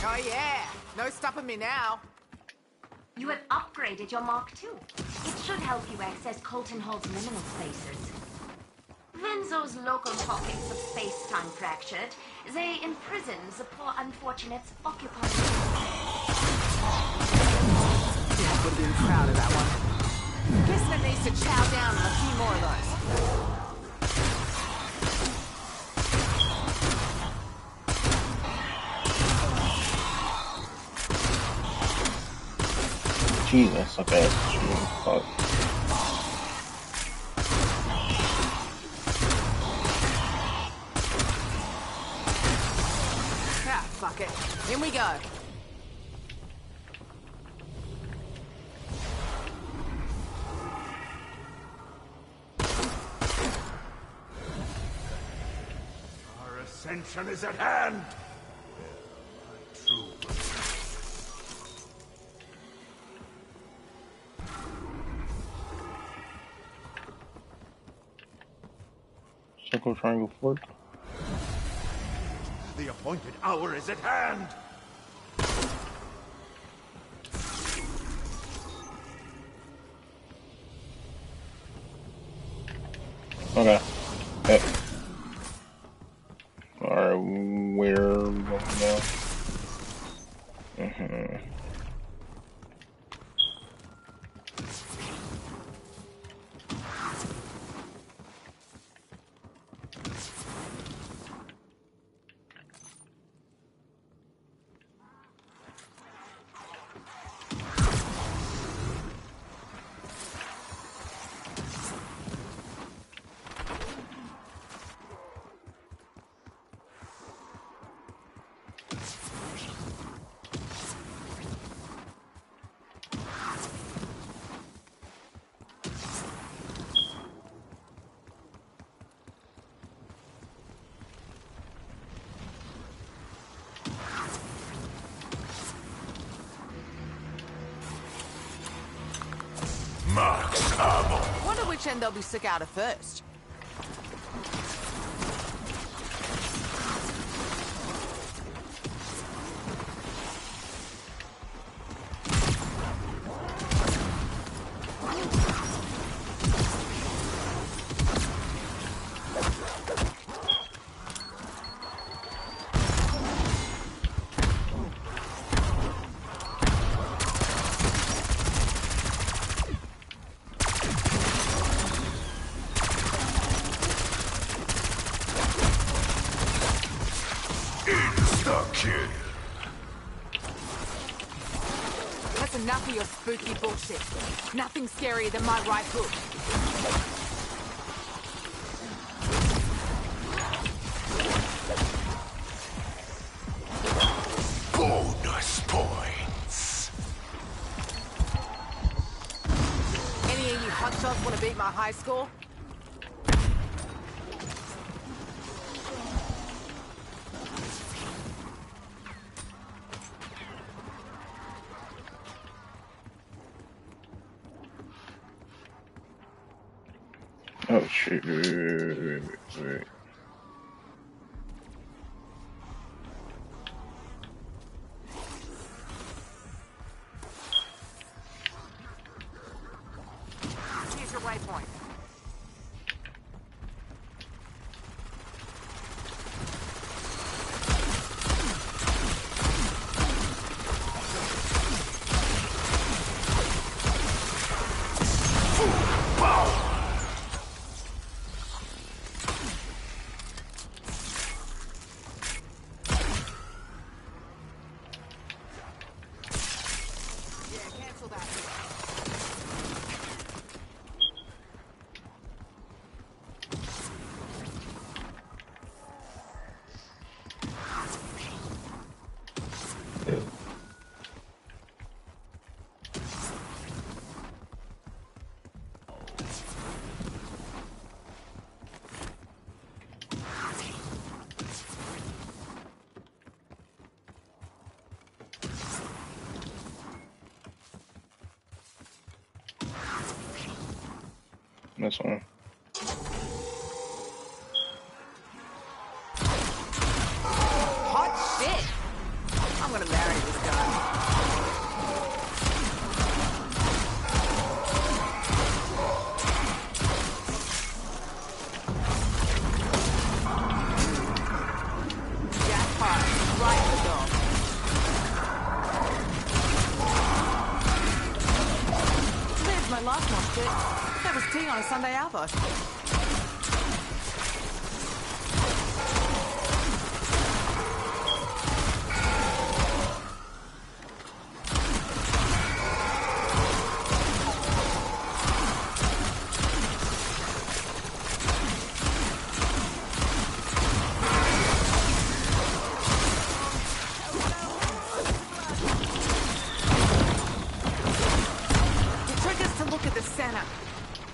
Oh yeah, no stopping me now. You have upgraded your Mark II. It should help you access Colton Hall's liminal spaces. When those local pockets of space-time fractured, they imprison the poor unfortunates occupying Dad would have been proud of that one. Guess that needs to chow down on a few more of those. Jesus, okay. Fuck. Ah, fuck it. In we go. Our ascension is at hand. True. Circle, triangle, fork. The appointed hour is at hand. Okay. Hey. Alright, where are we going now? Max ammo. Wonder which end they'll be sick out of first. That's enough of your spooky bullshit. Nothing scarier than my right hook. Bonus points. Any of you hotshots want to beat my high score? Oh shit, wait. Here's your waypoint. Yeah, cancel that. This one. Hot shit! I'm gonna tea on a Sunday alpha.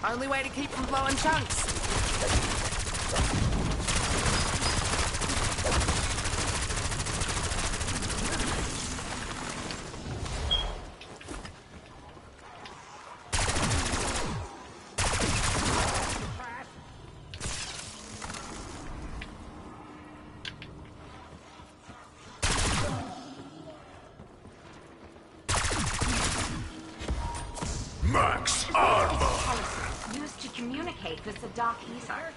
Only way to keep from blowing chunks. Max armor. Used to communicate with the dark ether.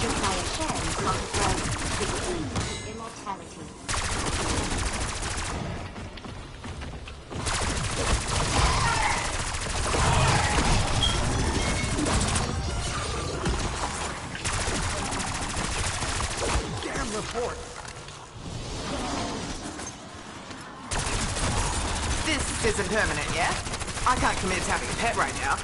Just by a sharing protocol, the key to immortality. Damn report. This isn't permanent, yeah? I can't commit to having a pet right now.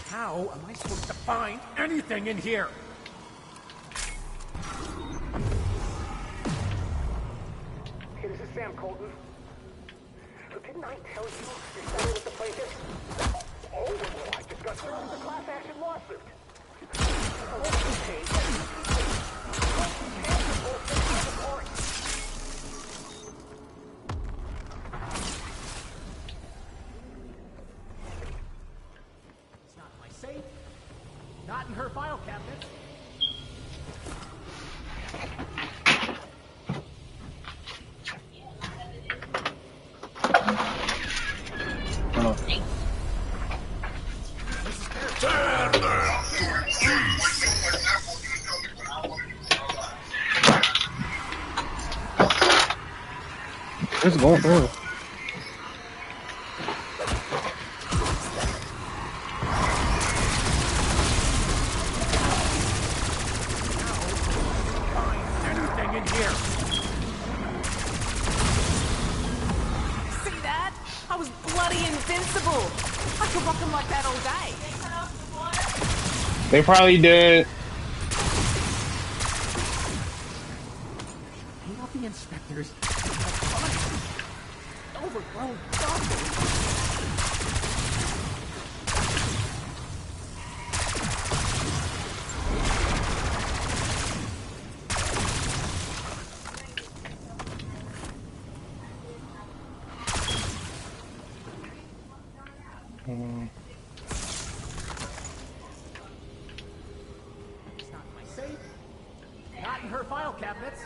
How am I supposed to find anything in here? Hey, this is Sam Colton. Didn't I tell you you're starting with the plaintiffs? Oh, well, I just got served with a class action lawsuit. It's not in my safe. Not in her file cabinet. What's going on? Anything in here? See that? I was bloody invincible. I could rock them like that all day. They probably did. Hate all the inspectors. Overgrown zombies. It's not in my safe. Not in her file cabinets.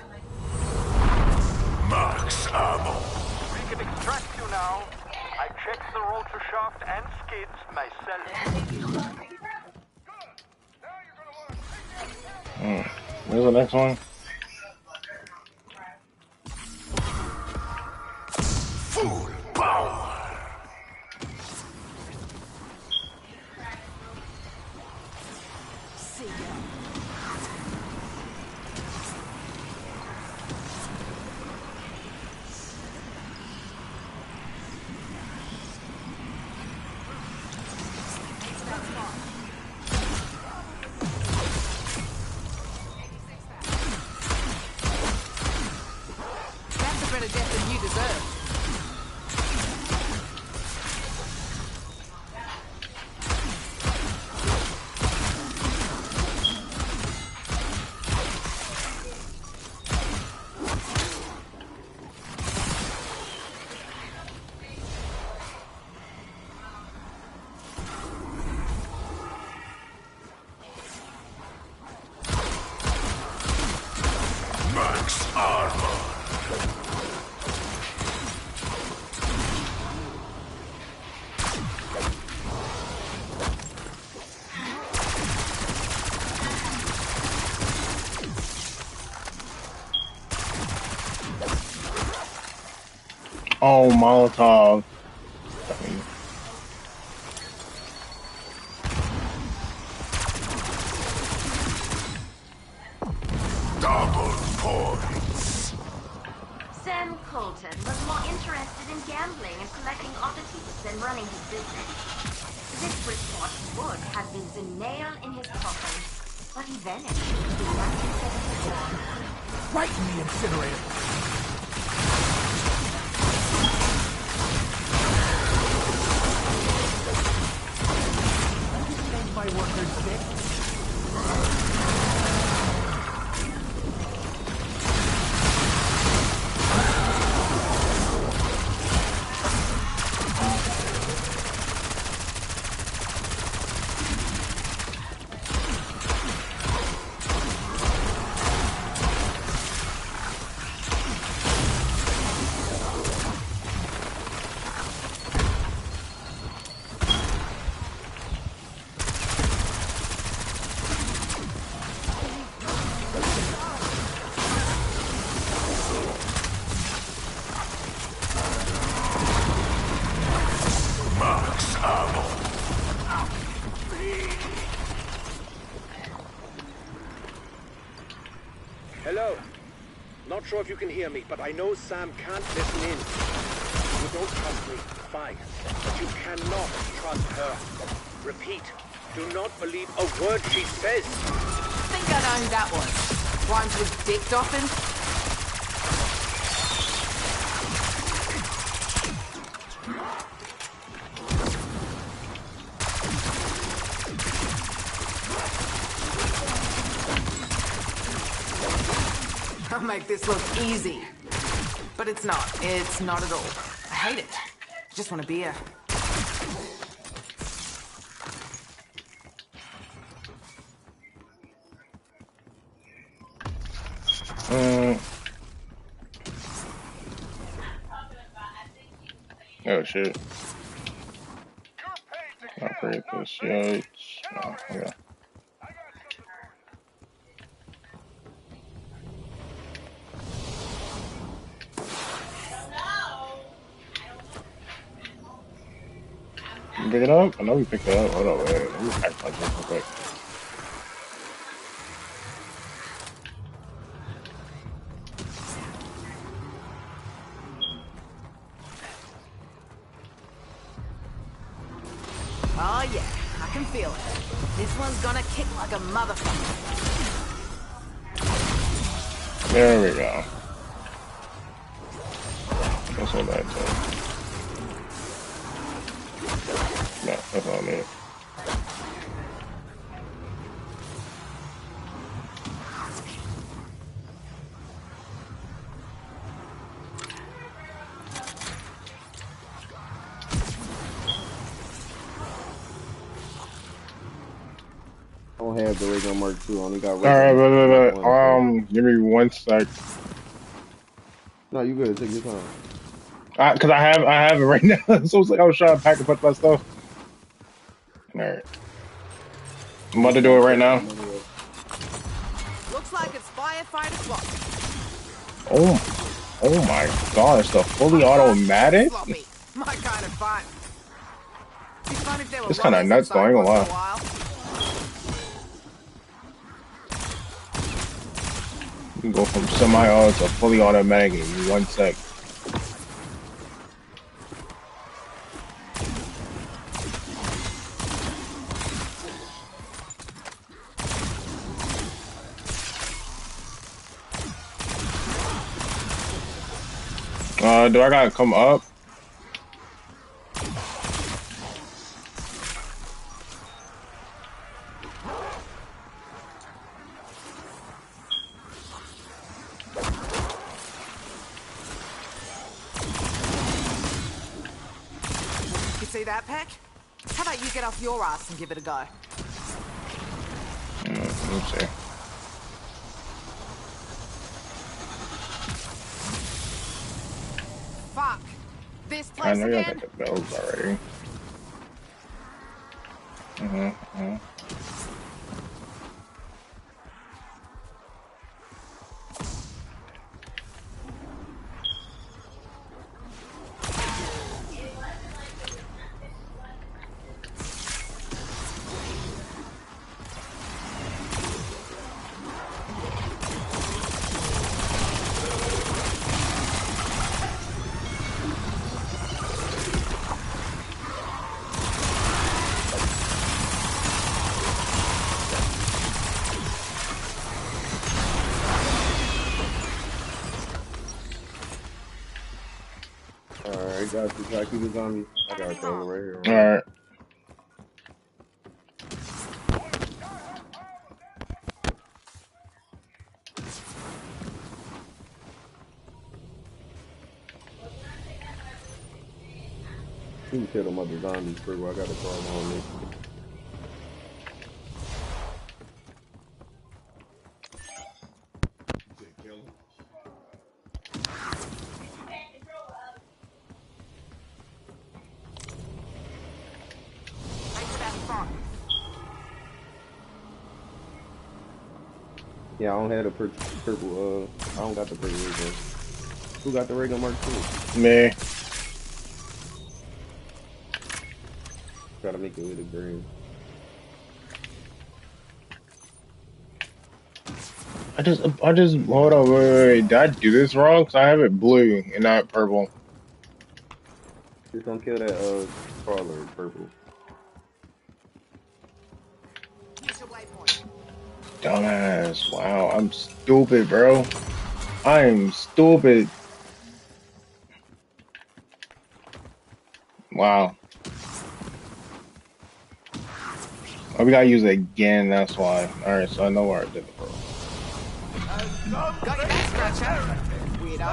Max ammo. We can extract you now. I checked the rotor shaft and skids myself. Where's the next one? Full power. See ya. That's a better death than you deserve. Max armor. Oh, Molotov. Double points. Sam Colton was more interested in gambling and collecting oddities than running his business. This report would have been the nail in his coffin, but he vanished in 1974. Right in the incinerator. My workers sick. Max ammo. Hello. Not sure if you can hear me, but I know Sam can't listen in. You don't trust me, fine. But you cannot trust her. Repeat, do not believe a word she says. Think I know who that was. Rhymes with dick dolphins? I'll make this look easy. But it's not. It's not at all. I hate it. I just want a beer. Oh shit. Operate this. Yeah. Oh, okay. You pick it up? I know we picked it up. Hold on, wait. Let me pack my drink real quick. Oh yeah, I can feel it. This one's gonna kick like a motherfucker. There we go. That's all that does. No, that's all I need. I don't have the regular Mark II. I only got Alright, regular. give me 1 sec. No, you good. Take your time. Cause I have it right now. So it's like I was trying to pack a bunch of my stuff. Alright. I'm about to do it right now. Looks like it's firefighter swap. Oh my gosh, the fully automatic? Sloppy. My kind of fun. Be fun if there were It's kinda lollies nuts though, I ain't gonna inside once in a lie. while. You can go from semi-auto to fully automatic in 1 sec. Do I gotta come up? You see that, Peck? How about you get off your ass and give it a go? Let me see. Fuck. This I place know y'all again? got the bells already. I got you. Try to keep the zombie. I got a throw right here. All right. You can kill them other zombies first. I got a throw on me. Right to that spot. Yeah, I don't have the purple. I don't got the purple ray gun. Who got the ray gun mark too? Me. Try to make it with the green. I just, hold on, wait. Did I do this wrong? Cause I have it blue and not purple. Just don't kill that crawler purple. Here's your waypoint. Dumbass. Wow, I'm stupid, bro. I am stupid. Wow. Oh, we gotta use it again, that's why. Alright, so I know where I did it, bro. Got your back scratcher. Weirdo.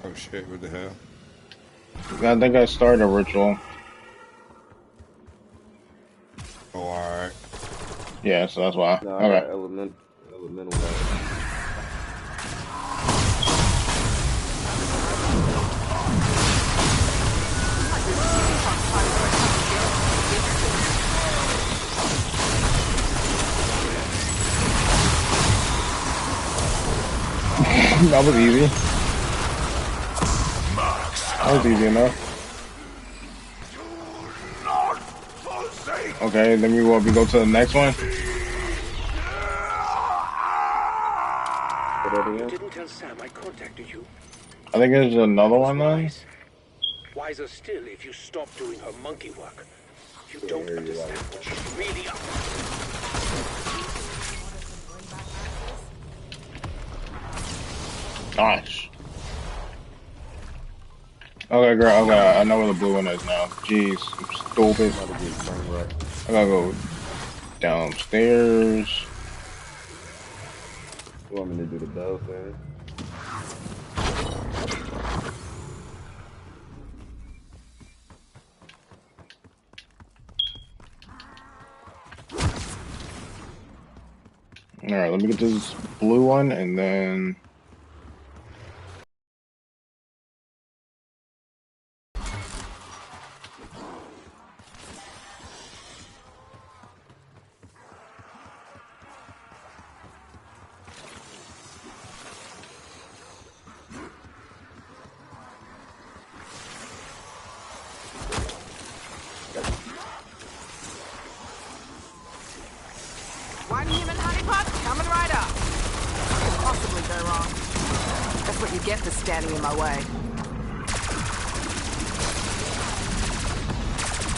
Oh shit, what the hell? I think I started a ritual. Oh, alright. Yeah, so that's why. No, I Okay. got elemental guy. That was easy. That was easy enough. Okay, then we go to the next one. You didn't tell Sam I contacted you. I think there's another one then. Wiser still if you stop doing her monkey work. You don't understand what she's really up to. Gosh. Okay, girl. Okay, I know where the blue one is now. Jeez, I'm stupid. I gotta go downstairs. You want me to do the bell thing? All right, let me get this blue one and then. One human honeypot coming right up. What could possibly go wrong? That's what you get for standing in my way.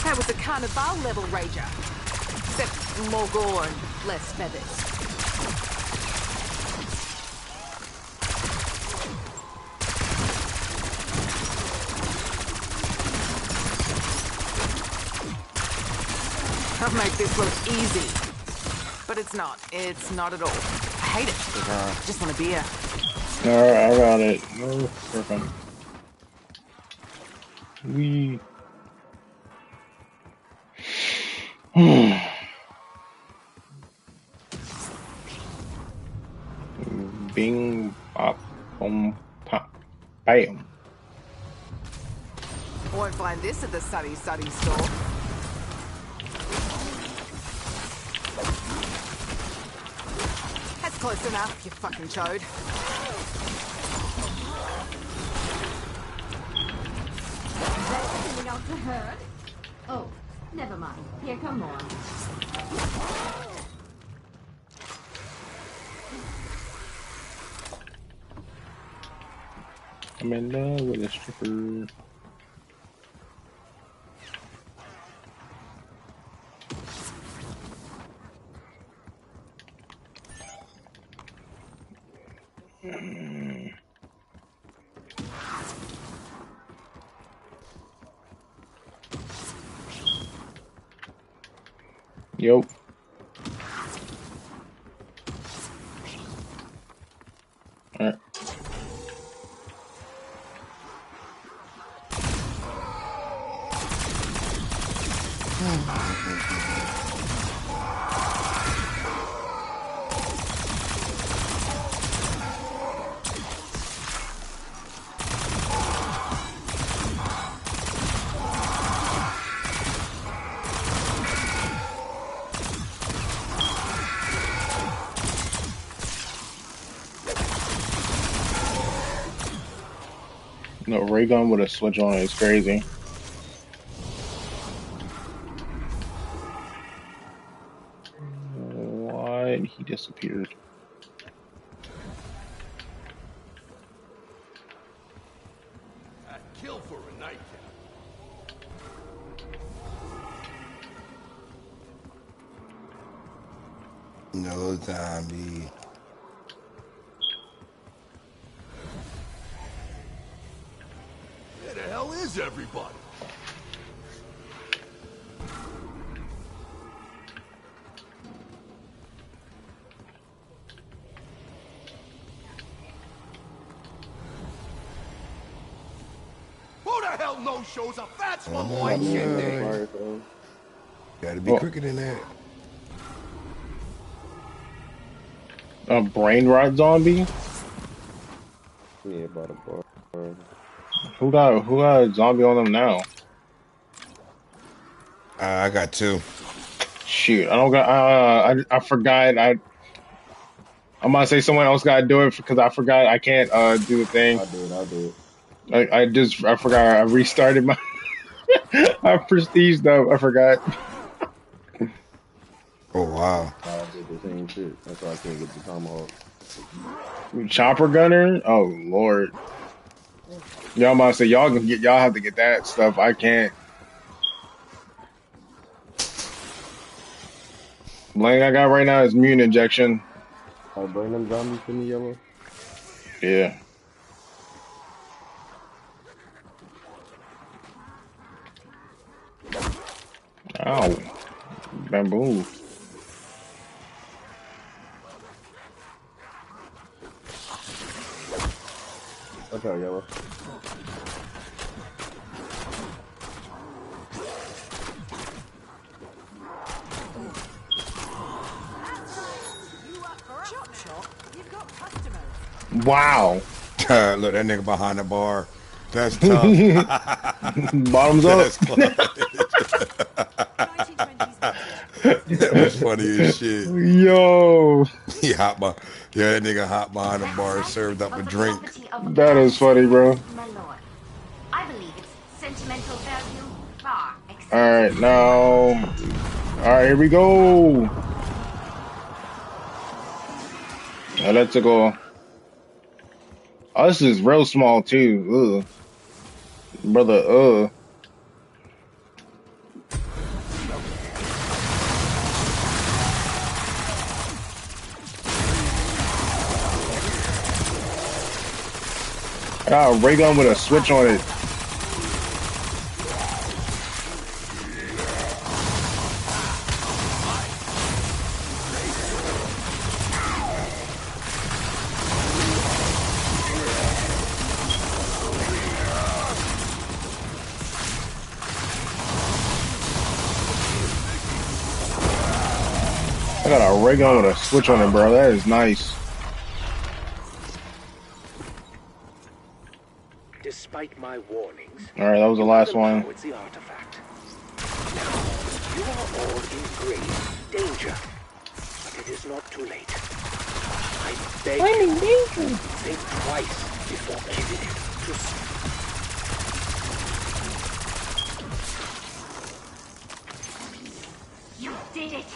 That was a carnival level rager. Except more gore and less feathers. I'll make this look easy. But it's not. It's not at all. I hate it. Just want a beer. Alright, I got it. No, perfect. We. Bing, bop, boom, pop, bam. Won't find this at the Suddy store. That's close enough, you fucking chode. That's coming out to her. Oh, never mind. Here come more. I'm in love with a stripper. Yo. Alright. No, ray gun with a switch on it is crazy. What? He disappeared. I'd kill for a nightcap. No zombie. Where the hell is everybody? Who the hell no shows a fat small white shit there? Gotta be quicker than that. A brain rot zombie? Yeah, by the bar. Who got a zombie on them now? I got 2. Shoot, I don't got. I forgot. I'm about to say someone else got to do it because I forgot. I can't do the thing. I'll do it. I forgot. I restarted my my prestige though. I forgot. Oh wow. I did the same shit. That's why I can't get the tomahawk. Chopper gunner. Oh lord. Y'all about to say y'all have to get that stuff. I can't. Blank I got right now is immune injection. Bring them zombies to me, Yellow. Yeah. Ow. Bamboo. Watch out, Yellow. Wow. Look, that nigga behind the bar. That's tough. Bottoms up. That's that was funny as shit. Yo. He hot behind. Yeah, that nigga hot behind the bar, served up a drink. That is funny, bro. I believe its sentimental value far exceeds. Alright, now. Alright, here we go. Now let's go. Oh, this is real small too. Ugh. Brother, I got a ray gun with a switch on it. I got a ray gun with a switch on it, bro. That is nice. Despite my warnings, Alright, that was the last one. it's the artifact. Now, you are all in grave danger, but it is not too late. I beg you, think twice before giving it to You did it!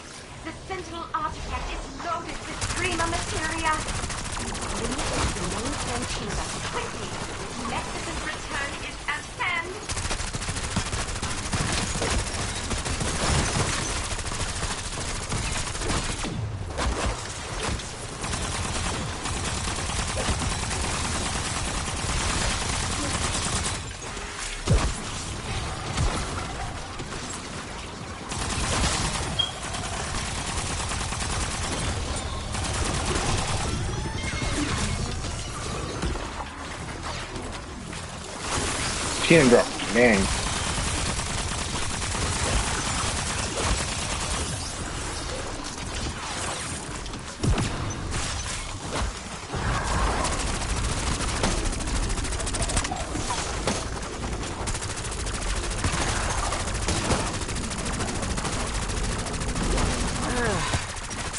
The Sentinel artifact is loaded with Prima Materia! We need the main chamber quickly! Nexus's return is at hand! can't drop. Dang.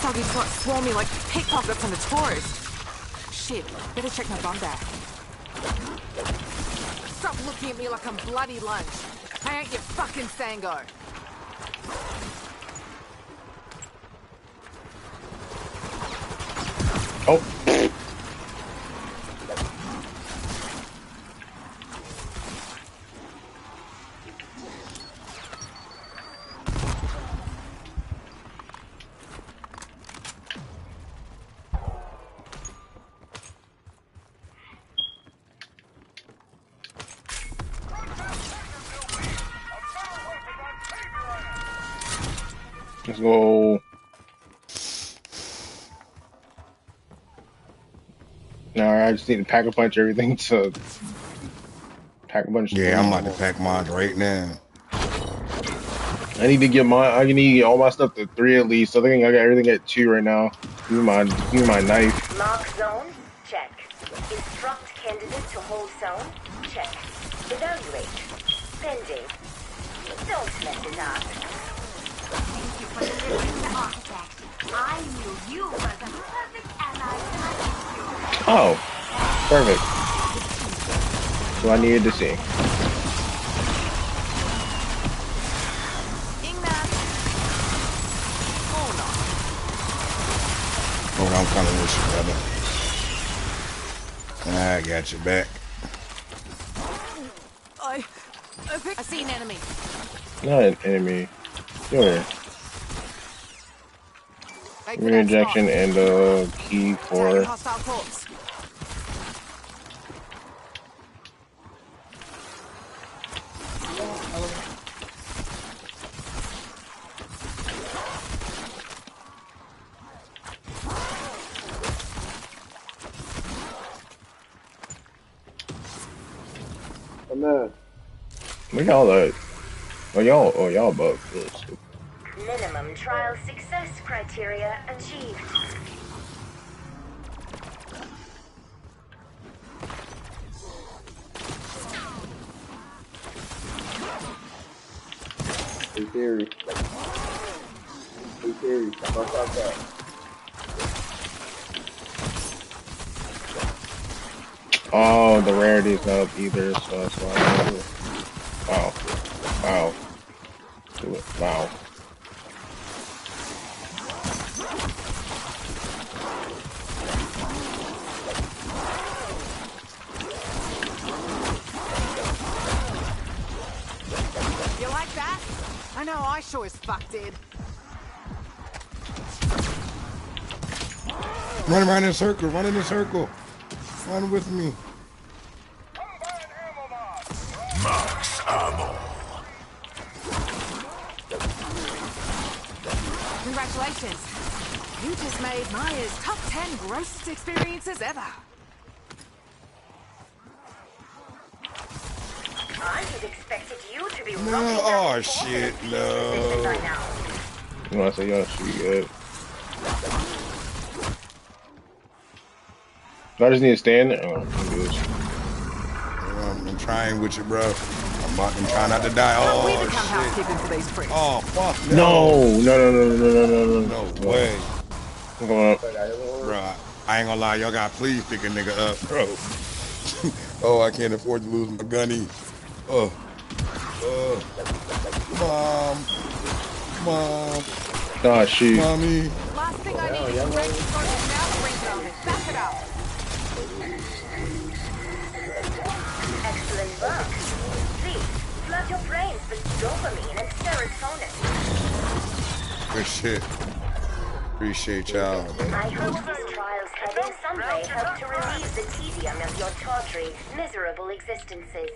Zombies got swarm me like pickpockets on the tourist. Shit, better check my bum bag. Stop looking at me like I'm bloody lunch. I ain't your fucking Sango. Oh. Let's go. No, I just need to pack a punch everything to pack a bunch. Yeah, I'm about to pack mine right now. I need to get I need to get all my stuff to 3 at least. I think I got everything at 2 right now. Give me my knife. Mark zone? Check. Instruct candidate to hold zone? Check. Evaluate. Pending. Don't mess it up. Thank you for delivering the artifact. I knew you were the perfect ally to my Oh, perfect. So I needed to see. Hold on, I'm coming with you, brother. I got your back. I see an enemy. Not an enemy. Sure. Reinjection and a key for. Hostile corpse. Look at all that. Oh y'all above. Minimum trial success criteria achieved. Hey, Theory. Hey, Theory. Watch out that. Oh, the rarity is not up either, so that's why I do it. Wow. Wow. Do it. Wow. You like that? I know I sure as fuck did. Run around in a circle. Run in a circle. Run with me. Max ammo. Congratulations. You just made Maya's top 10 grossest experiences ever. I had expected you to be No, oh shit, no. by now. You want to say y'all shoot good? Do I just need to stand there? Oh, I'm trying with you, bro. I'm trying not to die. Oh, we become shit. housekeeping for these pricks. Oh, fuck no. No. No way. I'm going up. Bro, I ain't gonna lie. Y'all gotta please pick a nigga up, bro. Oh, I can't afford to lose my gunny. Mom. Oh, shoot. Mommy. Last thing I need is a great explosive mouth ring on it. Back it up. Excellent work. Please, flood your brains with dopamine and serotonin. Good shit. Appreciate y'all. I hope these trials have in some way helped to relieve the tedium of your tawdry, miserable existences.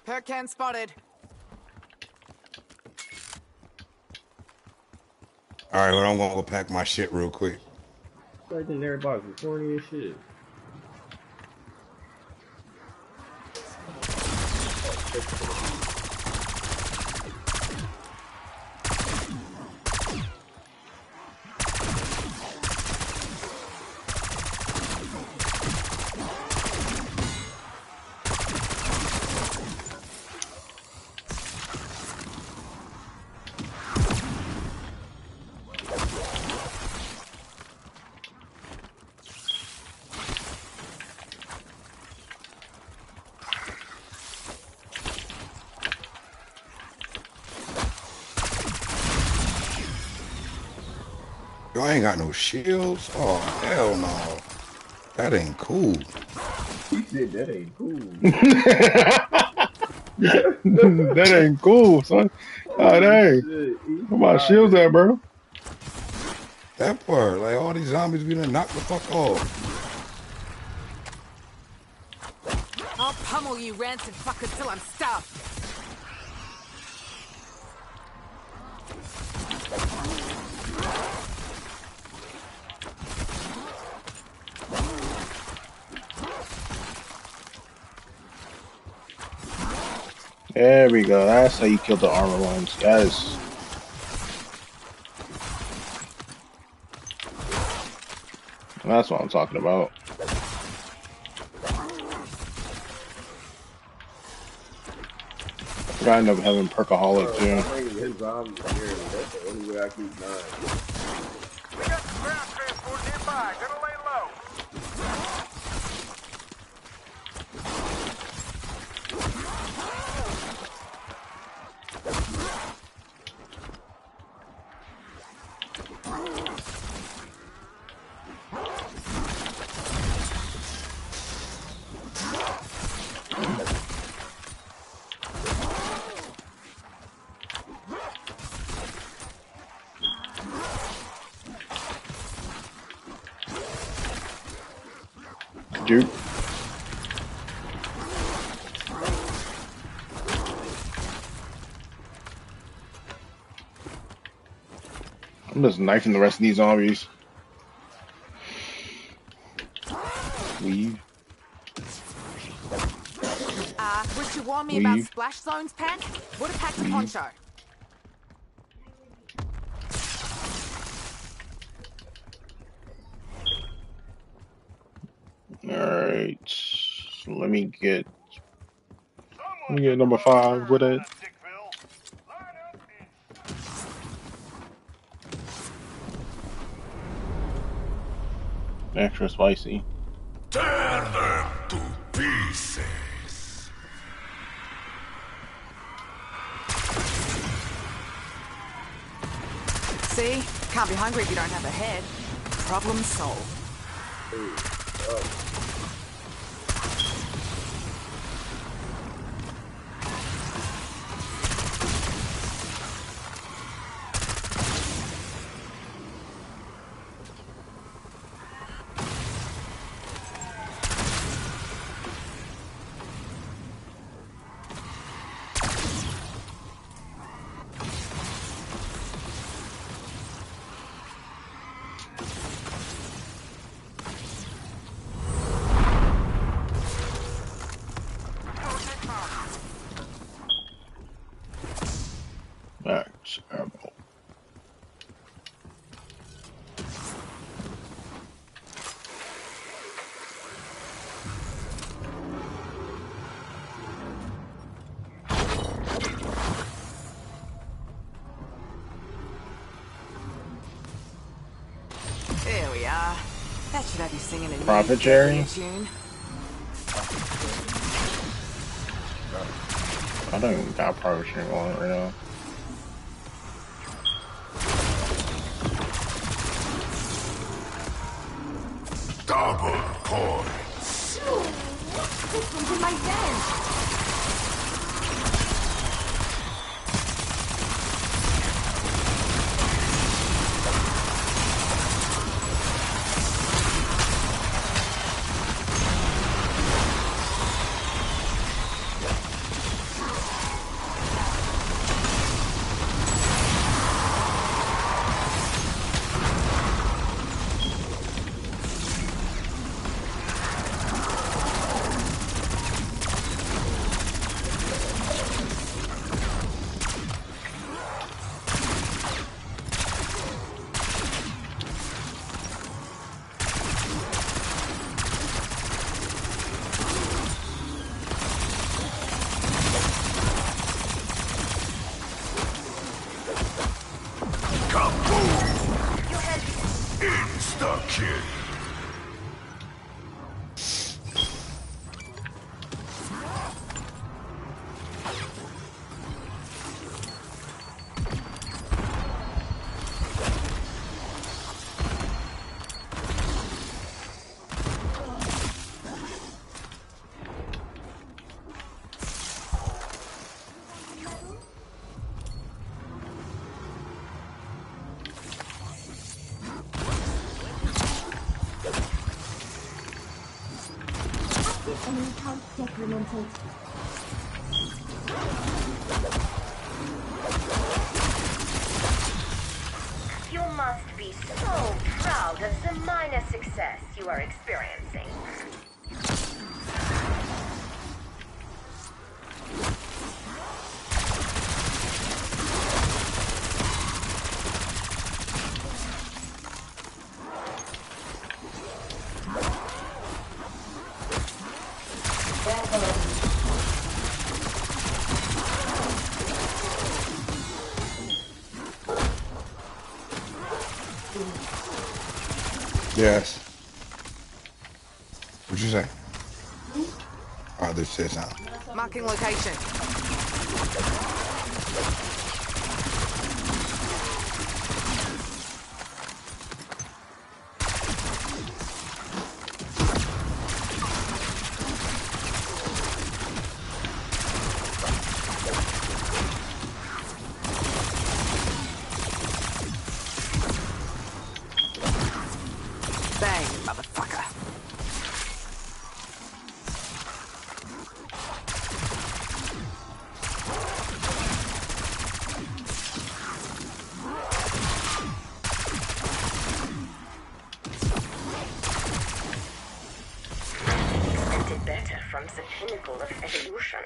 Per can spotted. Alright, well, I'm gonna go pack my shit real quick. Legendary box is corny as shit. Yo, I ain't got no shields. Oh, hell no. That ain't cool. He said that ain't cool. That ain't cool, son. Oh, dang. Where my shields at, bro? That part, like all these zombies be done knock the fuck off. I'll pummel you rancid fuckers till I'm stuffed. There we go. That's how you kill the armor ones. Yes. That's what I'm talking about. I end up having Perkaholic too. I'm bringing his zombies here. That's the only way I keep dying. We got some ground transport nearby. Gonna lay low. Dude. I'm just knifing the rest of these zombies. Leave. Wish you warned me about Leave. splash zones, Pen? Would have packed a Leave. poncho. Alright. Let me get number 5 with it. Extra spicy. Tear them to pieces. See? Can't be hungry if you don't have a head. Problem solved. Max ammo. There we are. That should have you singing a Profit new sharing? tune. I don't even got profit sharing on it right now. Double coins. This one's in my den. Active enemy count decremented. You must be so proud of the minor success you are experiencing. Yes. What'd you say? Oh, this says something. Marking location. Bang, motherfucker. Expected better from the pinnacle of evolution.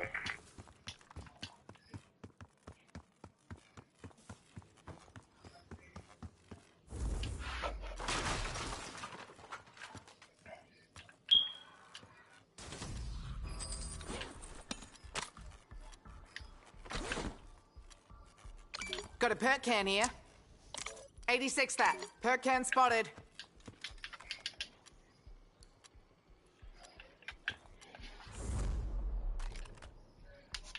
Got a perk can here. 86 that. Perk can spotted.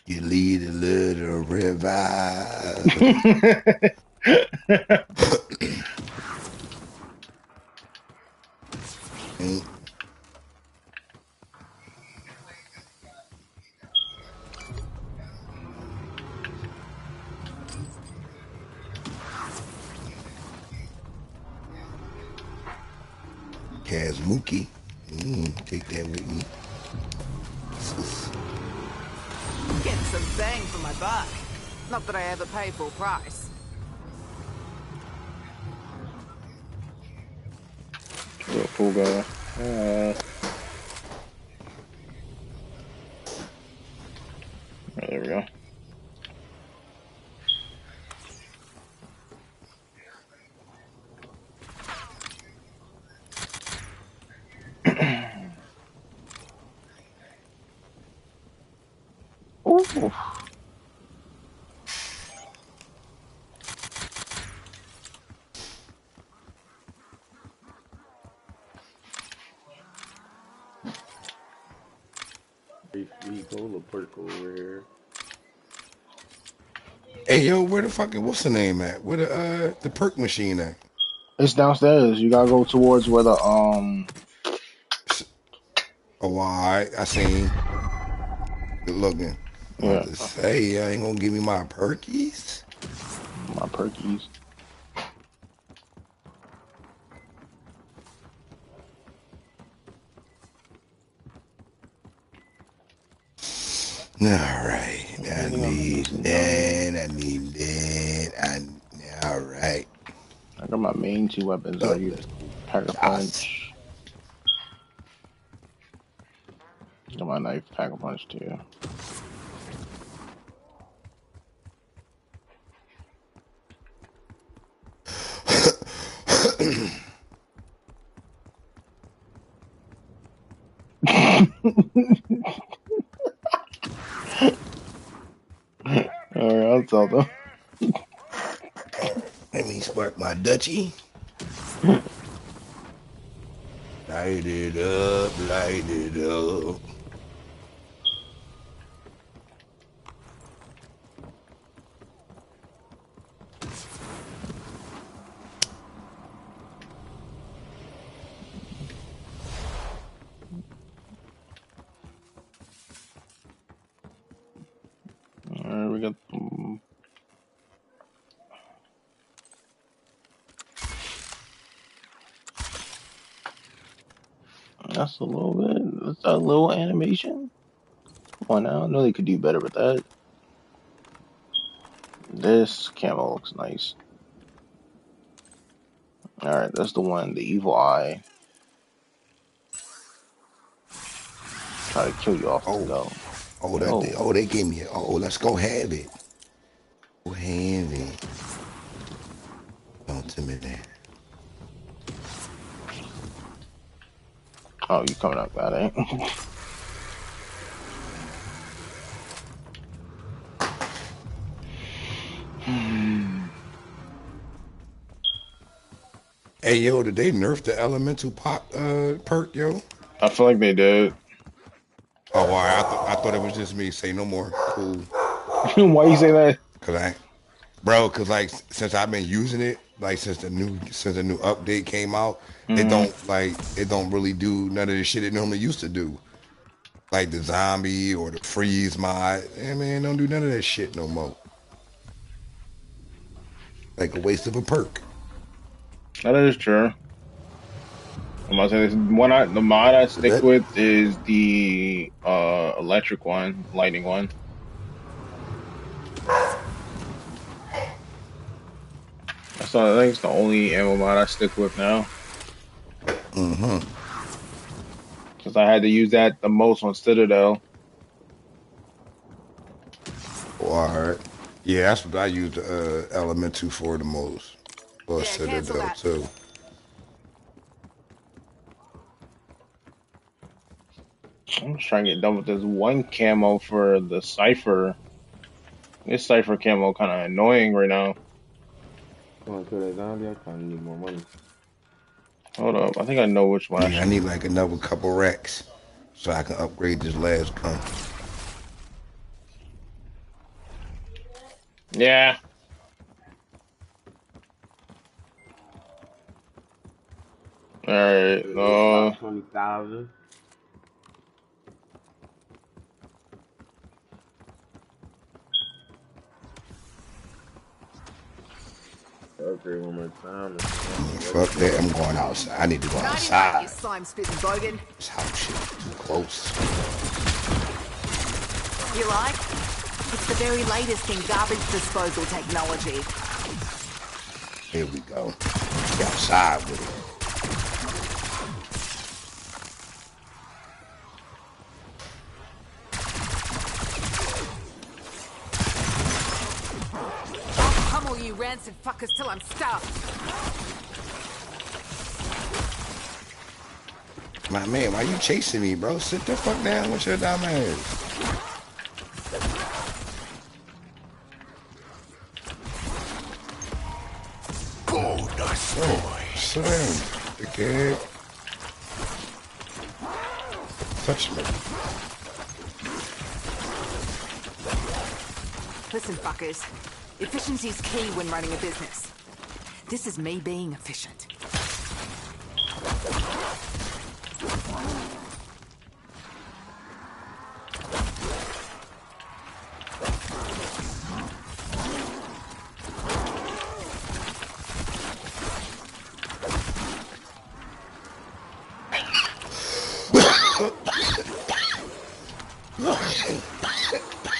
You lead a little revive. Kazmuki. Take that with me. Getting some bang for my buck. Not that I ever pay full price. Real cool guy. There we go. Ooh. We go a perk over here. Hey yo, where the fucking what's the name at? Where the perk machine at? It's downstairs. You gotta go towards where the Oh, I seen. Good looking. I'm about yeah, to say, I ain't gonna give me my perkies. my perkies. All right, I need that. All right. I got my main two weapons. Are Look, you let's go. pack a Toss. punch? Got my knife, pack a punch too. All right, I'll tell them. Let me spark my Dutchie. Light it up, light it up. All right, we got. That's a little bit. That's a little animation. Come on now. I know they could do better with that. This camo looks nice. Alright, that's the one, the evil eye. Try to kill you off the Oh, go. they gave me it. Oh, let's go have it. Go have it. Don't tell me that. Oh, you coming up bad, ain't? Hey, yo, did they nerf the elemental pop perk, yo? I feel like they did. Oh, all right. I thought it was just me. Say no more. Cool. Why you say that? Cause like since I've been using it, like since the new update came out, Mm-hmm. it don't really do none of the shit it normally used to do. Like the zombie or the freeze mod. I mean, don't do none of that shit no more. Like a waste of a perk. That is true. I'm about to say this the mod I stick That with is the electric one, lightning one. I think it's the only ammo mod I stick with now. Because I had to use that the most on Citadel. Alright. Yeah, that's what I use the elemental for the most. Or Yeah, cancel Citadel that. too. I'm just trying to get done with this one camo for the Cypher. This Cypher camo kind of annoying right now. Going to that zombie, I kind of need more money. Hold up, I think I know which one I Yeah, I should. need like another couple racks so I can upgrade this last gun. Yeah. All right. About 20,000. Upgrade one more time. Fuck that, I'm going outside. I need to go 99, you outside. slime spitting bogan. This house shit too close. You like? It's the very latest in garbage disposal technology. Here we go. Get outside with it. I'll pummel you rancid fuckers till I'm stuffed. My man, why you chasing me, bro? Sit the fuck down with your dumb ass. Oh, nice boy. Sit down, dickhead. Touch me. Listen, fuckers. Efficiency's key when running a business. This is me being efficient.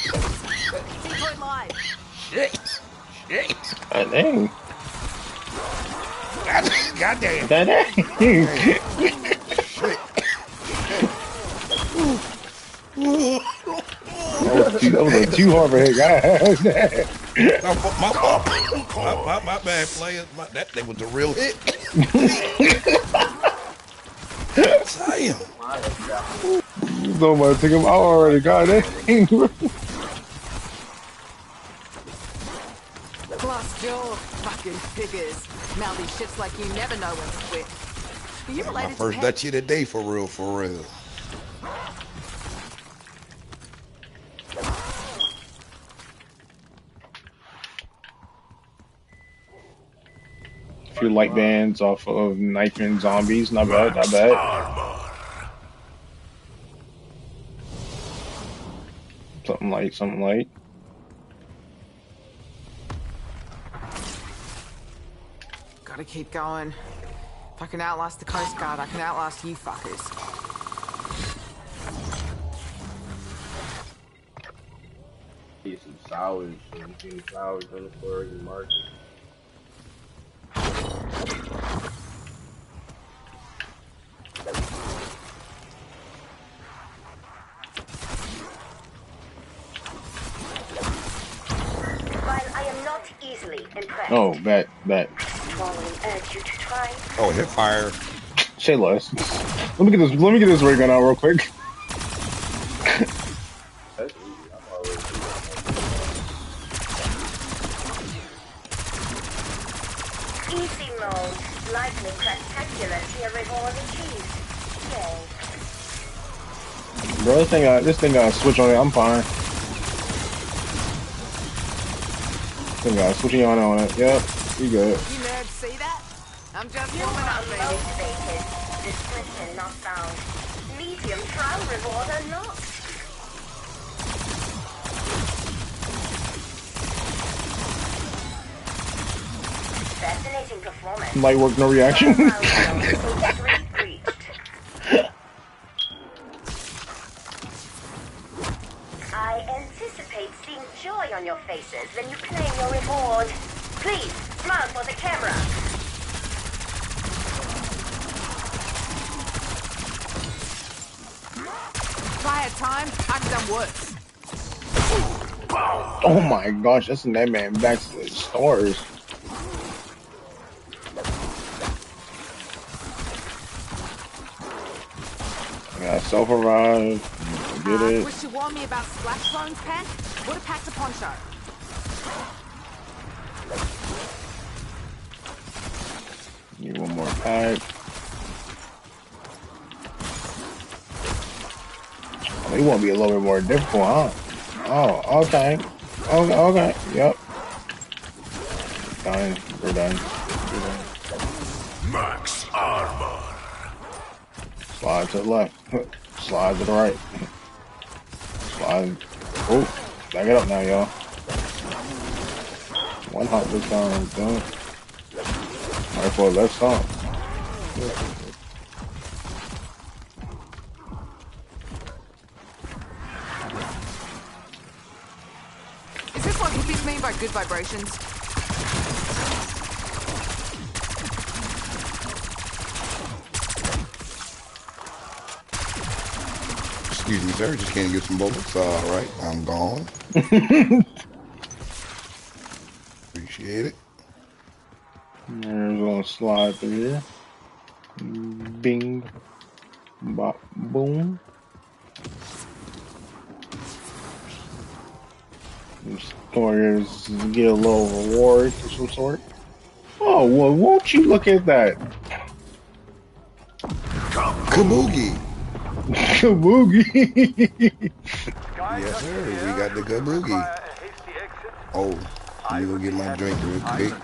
Decoy live. Shit. God dang. God damn. God dang. Shit. That was a too hard for him. My bad, player. That thing was a real hit. Damn. Somebody took him out already. God dang. Glass jaw, fucking figures. Mouthy shits like you never know when to quit. Are you My related first to Dutchie of the day, for real, for real. A few light bands off of Knife and Zombies. Not bad, not bad. Something light, something light. Gotta keep going. If I can outlast the Coast Guard, I can outlast you fuckers. See some sours. You see any sours on the floor in the market? While I am not easily impressed, Oh, bet. strongly urge you to try. Oh, hip fire. Say less. Let me get this ray gun out real quick. That's easy. I'm already doing Easy mode. Lightning spectacular tier reward achieved. Yay. Bro, this thing got a switch on it. I'm fine. Thing got a switching on it. Yep, you good. You nerds see that? I'm just You warming are up, baby. motivated. Description not found. Medium trial reward unlocked. Fascinating performance. Light work, no reaction. I anticipate seeing joy on your faces when you claim your reward. Please, smile for the camera. Try at time, I've done worse. Oh my gosh, that's that man back to the stars. I got self-revive. Get it. Wish you warned me about splash zones, Pen? Would have packed a poncho. Need one more pack. Oh, you want to be a little bit more difficult, huh? Oh, okay. Okay. Yep. Done. We're done. Max armor. Slide to the left. Slide to the right. Slide. Oh, back it up now, y'all. One hop this time. Done. Right for let's stop. Is this what hippies mean by good vibrations? Excuse me, sir. Just can't get some bullets. All right, I'm gone. Appreciate it. There's a little slide through here. Bing. Bop. Boom. Stores get a little reward of some sort. Oh, well, won't you look at that? Kabuki. Kabuki. Yes, sir. We got the kabuki. Oh, let me go get my drink real quick.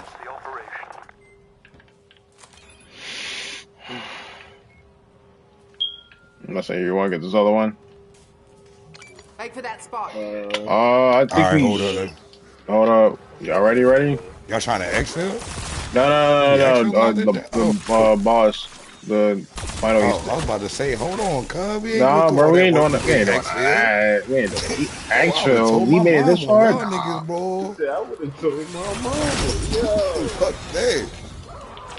I say you want to get this other one? Wait for that spot. I think All right, we. hold up. Y'all ready? Y'all trying to exfil? No. The boss. The final. Oh, I was about to say, hold on, cuz. Nah, bro, we ain't doing that. We ain't doing that. We ain't doing that. Actually, we made it this far. Y'all niggas, bro. I would have told my mama. Yo. Fuck that.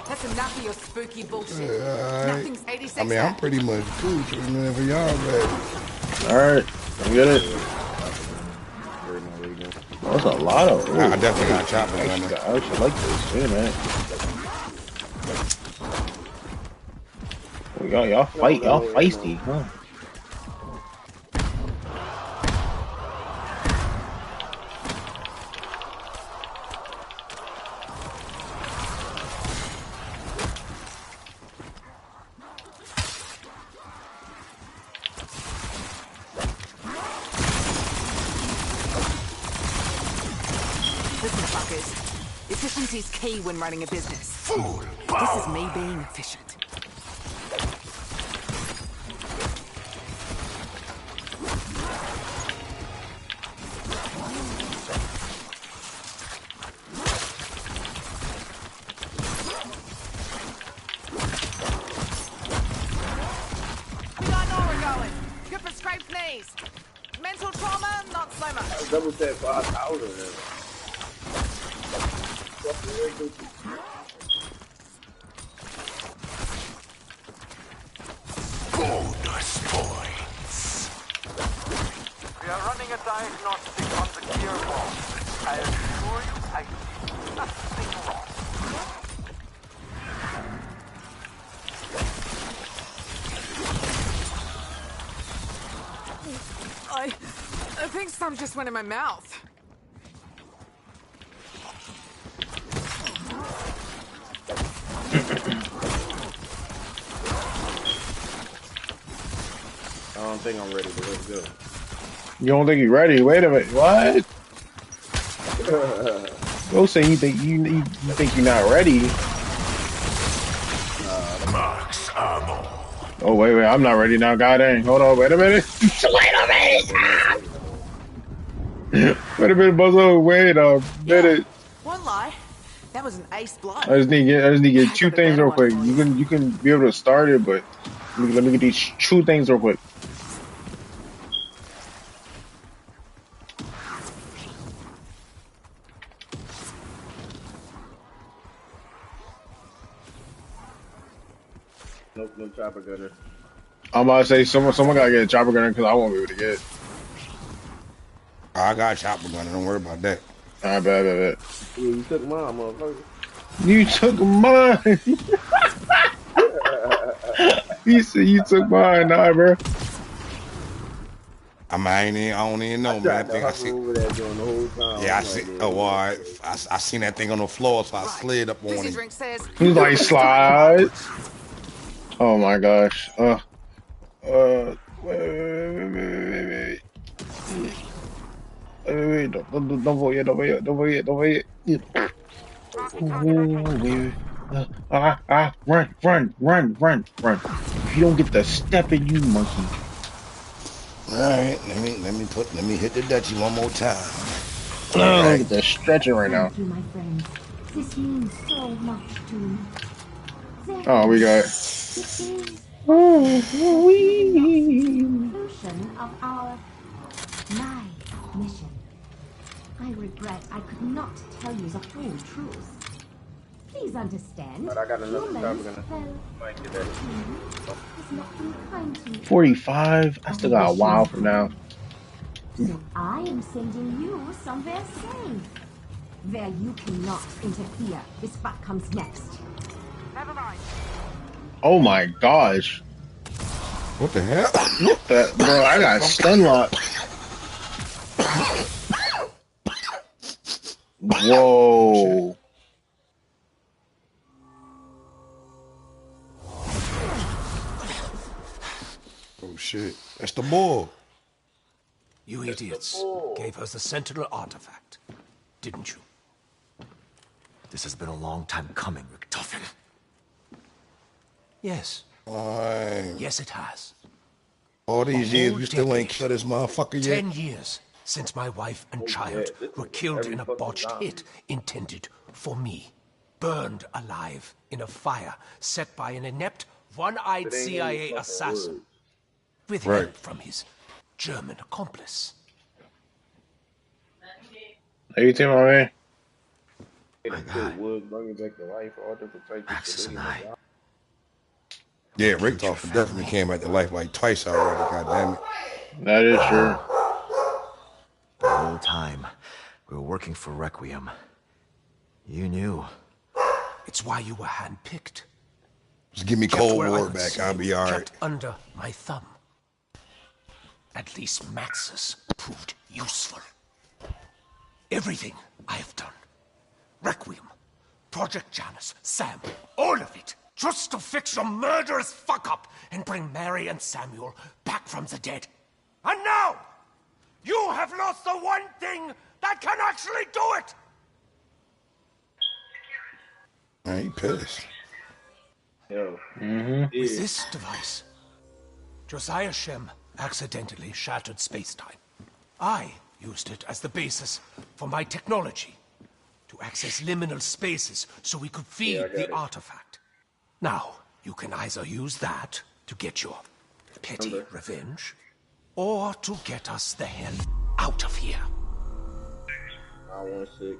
That's enough of your spooky bullshit. Yeah, Nothing's 86. I mean, I'm pretty much cool whenever y'all ready. Alright, get it. That's a lot of. Ooh, I definitely got choppers on I there. actually like this. Yeah, man. Y'all fight. Y'all feisty, huh? Listen, fuckers. Efficiency's key when running a business. Full This power. is me being efficient. We got nowhere going. Good for scraped knees. Mental trauma, not so much. Double tap 5,000. Bonus points. We are running a diagnostic on the gearbox. I assure you, I see nothing wrong. I think some just went in my mouth. I don't think I'm ready, but let's go. You don't think you're ready? Wait a minute. What? Go say you think you're not ready. Max ammo. Oh wait, I'm not ready now. God dang. Hold on, wait a minute. Wait a minute, Buzzo. Wait a minute. Won't lie. That was an ace blow. I just need to get two things real quick. You can be able to start it, but let me get these two things real quick. No chopper gunner. I'm about to say someone gotta get a chopper gunner because I won't be able to get it. I got a chopper gunner. Don't worry about that. Alright, bet. Yeah, you took mine, motherfucker. You took mine. He said you took mine, nah, bro. I don't even know, man. I think I see. Over there doing the whole time. Yeah, I see. Oh, well, I seen that thing on the floor, so I slid up on Fizzy it. drink says. He's like slide. Oh my gosh. Wait. Don't vote yet. Run. If you don't get the step in you, monkey. All right, let me hit the Dutchie one more time. No, right. They're stretching right now. Thank you, my friend. This means so much to me. Oh, we got. Conclusion of my mission. I regret I could not tell you the full truth. Please understand. But I got another humans, chopper gunner. well, Might get that. has not been kind to me. 45. I still got a while from now. So I am sending you somewhere safe, where you cannot interfere with what comes next. Never mind. Oh my gosh. What the hell? What the, bro, I got stun lock. Whoa. Oh shit. That's the ball. You idiots gave us the Sentinel artifact, didn't you? This has been a long time coming, Richtofen. Yes. Fine. Yes, it has. All these A years, whole we still ain't decade. killed this motherfucker yet. 10 years since my wife and child were killed in a botched hit intended for me. Burned alive in a fire set by an inept, one-eyed CIA assassin. With help from his German accomplice. How you doing, my man? Maxis and I. Yeah, Richtofen definitely came back to life like twice already, goddammit. That is true. The whole time we were working for Requiem. You knew. It's why you were handpicked. Just give me Kept Cold where I War could back, see I'll you, be alright. kept under my thumb. At least Maxis proved useful. Everything I have done. Requiem, Project Janus, Sam, all of it. Just to fix your murderous fuck-up and bring Mary and Samuel back from the dead. And now, you have lost the one thing that can actually do it! I ain't pissed. Yo. With this device, Josiah Shem accidentally shattered space-time. I used it as the basis for my technology to access liminal spaces so we could feed the artifact. Now, you can either use that to get your petty revenge, or to get us the hell out of here. 916.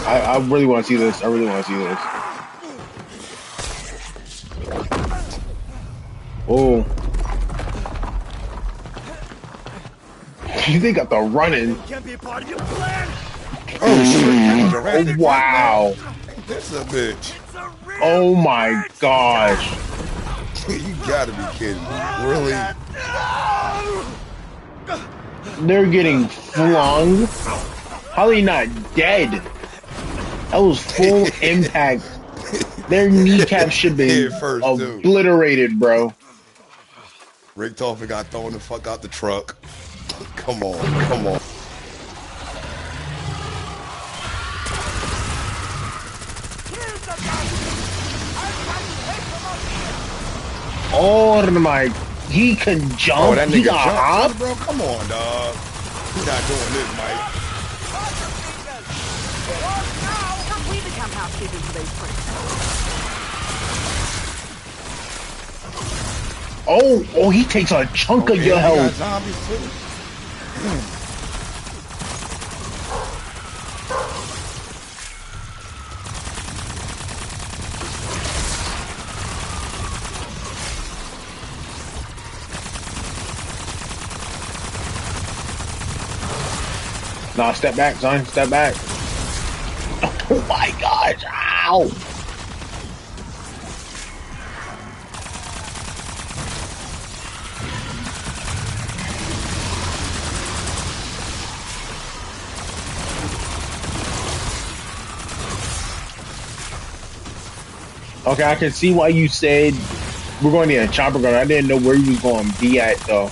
I really want to see this. I really want to see this. Oh. They got the running. Can't be a part of your plan. Oh shit! Oh, wow. This a bitch. Oh my gosh. You gotta be kidding me. Really? They're getting flung. How are they not dead? That was full impact. Their kneecaps should be first, obliterated, bro. Rick Toffin got thrown the fuck out the truck. Come on, come on. Oh my, he can jump. Oh, that he nigga got jumped, hop. bro. Come on, dog. He's not doing this, Mike. We become housekeeping for these pricks. Oh, he takes a chunk of your Got health. zombies too. Nah, step back, son. Step back. Oh my gosh. Ow. Okay, I can see why you said we're going to get a chopper gun. I didn't know where you was going to be at, though.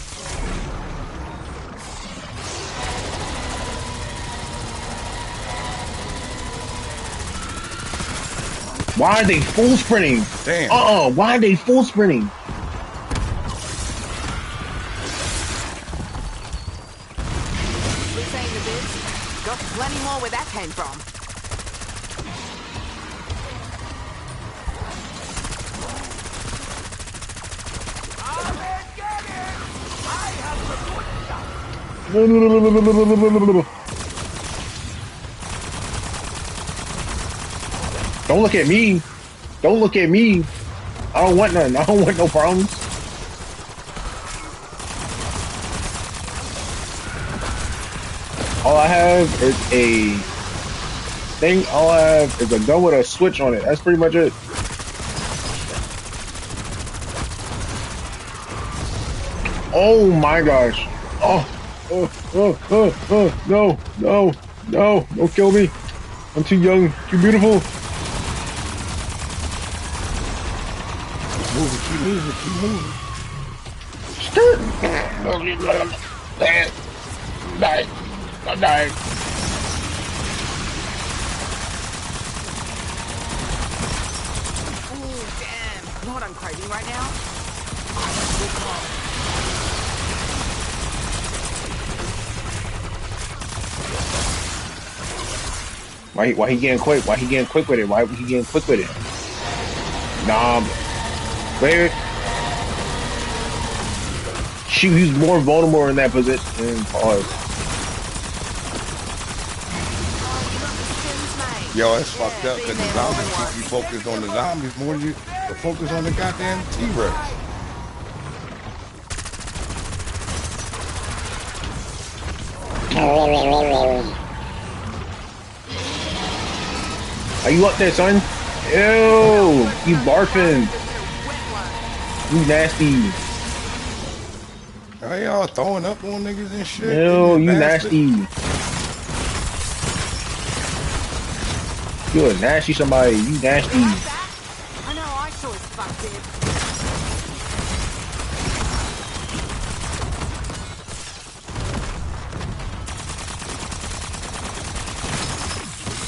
Why are they full sprinting? Damn. Why are they full sprinting? We're saying the biz. Got plenty more where that came from. Don't look at me. Don't look at me. I don't want none. I don't want no problems. All I have is a thing. All I have is a gun with a switch on it. That's pretty much it. Oh my gosh. No, don't kill me. I'm too young, too beautiful. Keep moving, keep moving. I'm dying. Ooh, damn. You know what I'm craving right now? Why he getting quick? Why he getting quick with it? Why he getting quick with it? Nah, wait. Shoot, he's more vulnerable in that position. Pause. Yo, it's fucked up because the zombies keep you focused on the zombies more than you focus on the goddamn T-Rex. Are you up there, son? Ew, you barfing. You nasty. Are y'all throwing up on niggas and shit? Ew, you nasty. You a nasty somebody. You nasty. I know, I saw his fucked it.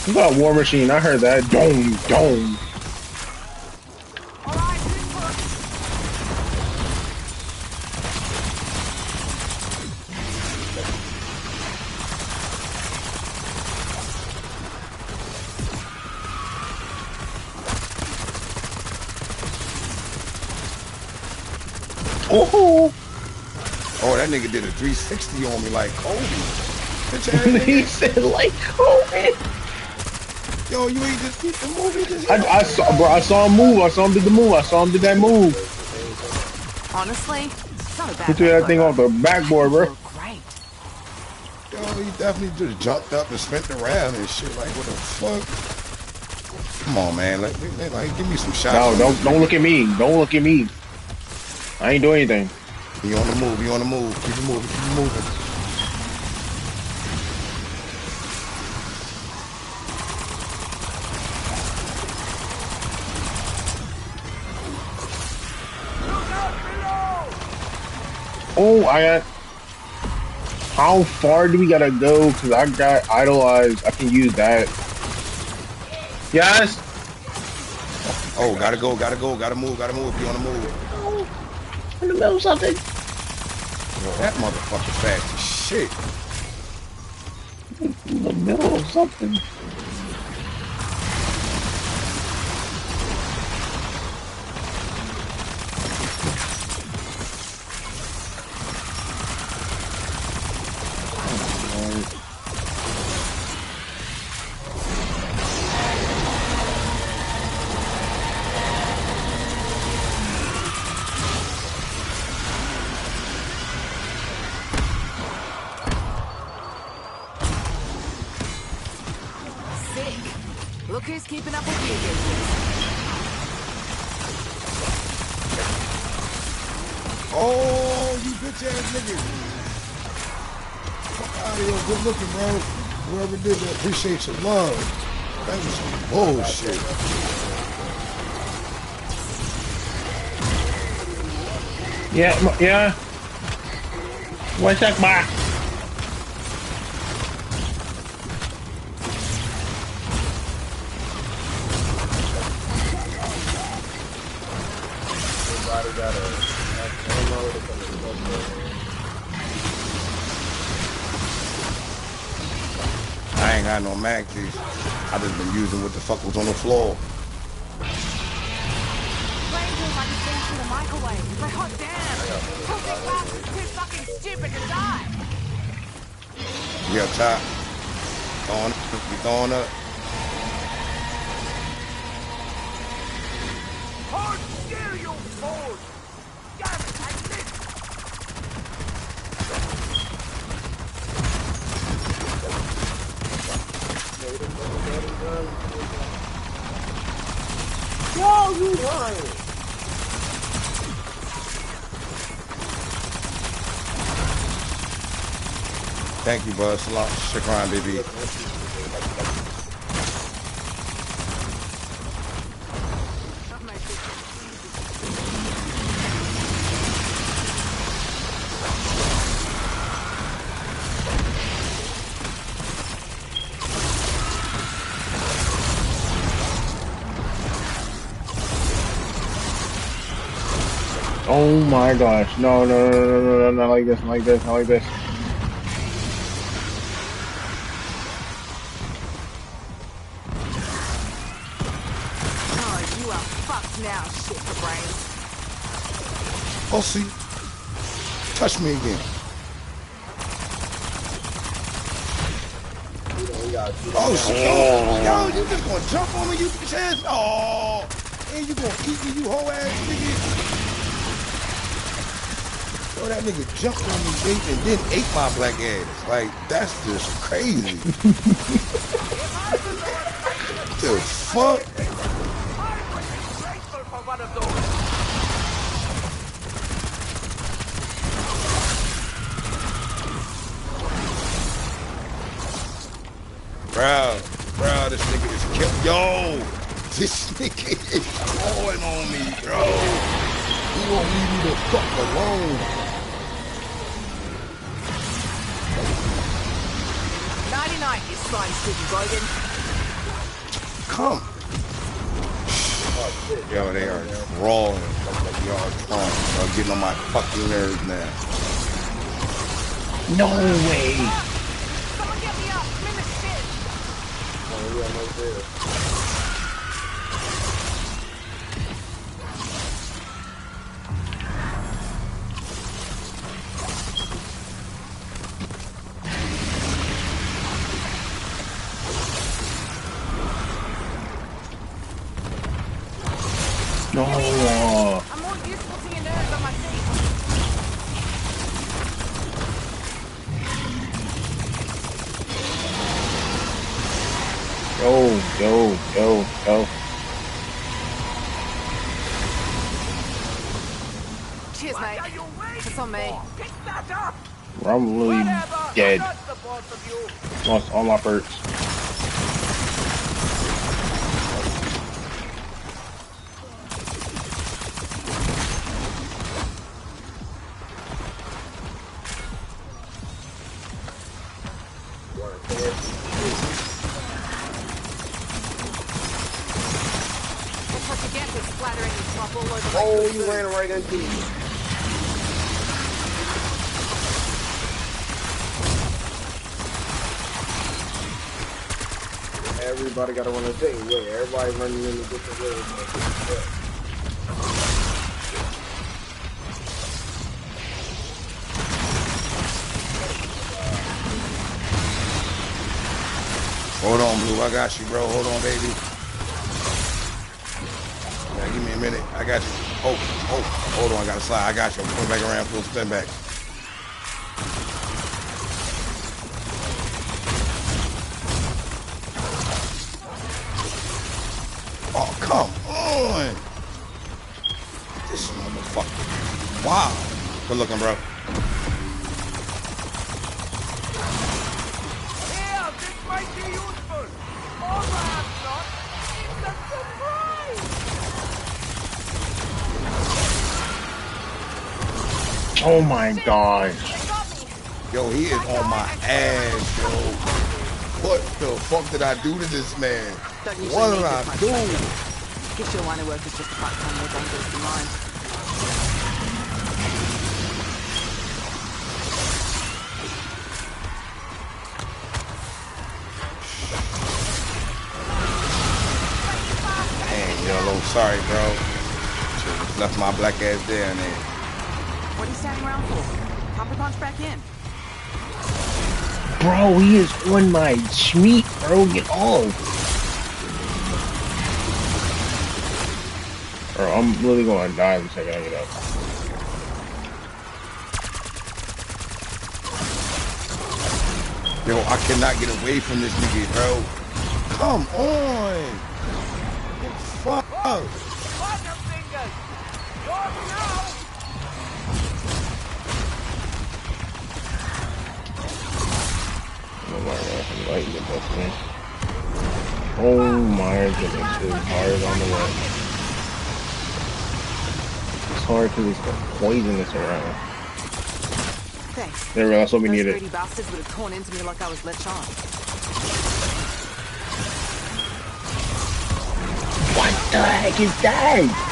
You got a war machine. I heard that. Dome. Oh, Oh, that nigga did a 360 on me like Kobe. Bitch ass nigga. he said like Kobe. Yo, you ain't just keep the movie. Just I saw, bro. I saw him move. I saw him do the move. I saw him do that move. Honestly, it's not a He bad threw that night, thing but off the backboard, you bro. look great. Yo, he definitely just jumped up and spent around and shit. Like, what the fuck? Come on, man. Like, give me some shots. No, don't look at me. Don't look at me. I ain't doing anything. He on the move. He on the move. Keep it moving. Keep it moving. Oh, I got. How far do we gotta go? Cause I got idolized. I can use that. Yes. Oh, gotta go. Gotta go. Gotta move. Gotta move. Be on the move. Oh, in the middle of something. Yo, that motherfucker fast as shit. In the middle of something. Look who's keeping up with you, bitches. Oh, you bitch ass niggas. Fuck out of here. Good looking, bro. Whoever did that, appreciate your love. That was some bullshit. Yeah. What's that, bar? I ain't got no Maxis. I just been using what the fuck was on the floor. Brain feels like it's been through the microwave. But hot damn! Cooking glass is too fucking stupid to die! We up top. Throwing up. We throwing up. Hold still, you fool! Damn it, I missed! Yo, you lying. Thank you, bud. Salam. Shukran, baby. Oh my gosh. No, not like this, not like this, not like this. Oh, you are fucked now, shit for brains. Oh, see. Touch me again. Oh, shit. Yo, you just gonna jump on me, you bitch ass? Oh, and you gonna eat me, you whole ass nigga? Yo, that nigga jumped on me, and then ate my black ass. Like, that's just crazy. The fuck? Grateful for one of those. Bro, this nigga is killing. Yo, this nigga is going on me, bro. He won't leave me the fuck alone. 99, you slime sticky Bogan. Come. Yo, they are crawling. Y'all crawling. Y'all getting on my fucking nerves now. No way. Someone get me up! I'm in the shit! Go. Cheers, mate. It's on me. Pick that up! Bro, I'm literally Whatever! dead. Shut the both of you! Lost all my perks. That's what you get for splattering your slop all over my Oh, good you food. ran right into me. Everybody gotta run the same way. Everybody running in a different way. Hold on, Blue. I got you, bro. Hold on, baby. Yeah, give me a minute. I got you. Oh, hold on. I got to slide. I got you. I'm coming back around. Full spin back. Oh, come on. This motherfucker. Wow. Good looking, bro. Here, this might be useful! Or perhaps not! It's a surprise! Oh my god. Yo, he is on my ass, yo. What the fuck did I do to this man? Don't usually What need did I this much do? pressure. Guess your line of work is just part-time more dangerous than mine. Dang, yellow. Sorry, bro. Should've left my black ass down there. What are you standing around for? Pump a punch back in. Bro, he is on my schmeat, bro. Get off. Bro, I'm literally gonna die in a second I get up. Yo, I cannot get away from this nigga, bro. Come on. Fuck. Butterfingers! Yours now! Oh my god, I'm lighting the best man. Oh my goodness, it is hard on the way. It's hard because it's poisonous around. Thanks. There we go, that's what we Those needed. greedy bastards would have torn into me like I was let on. What the heck is that?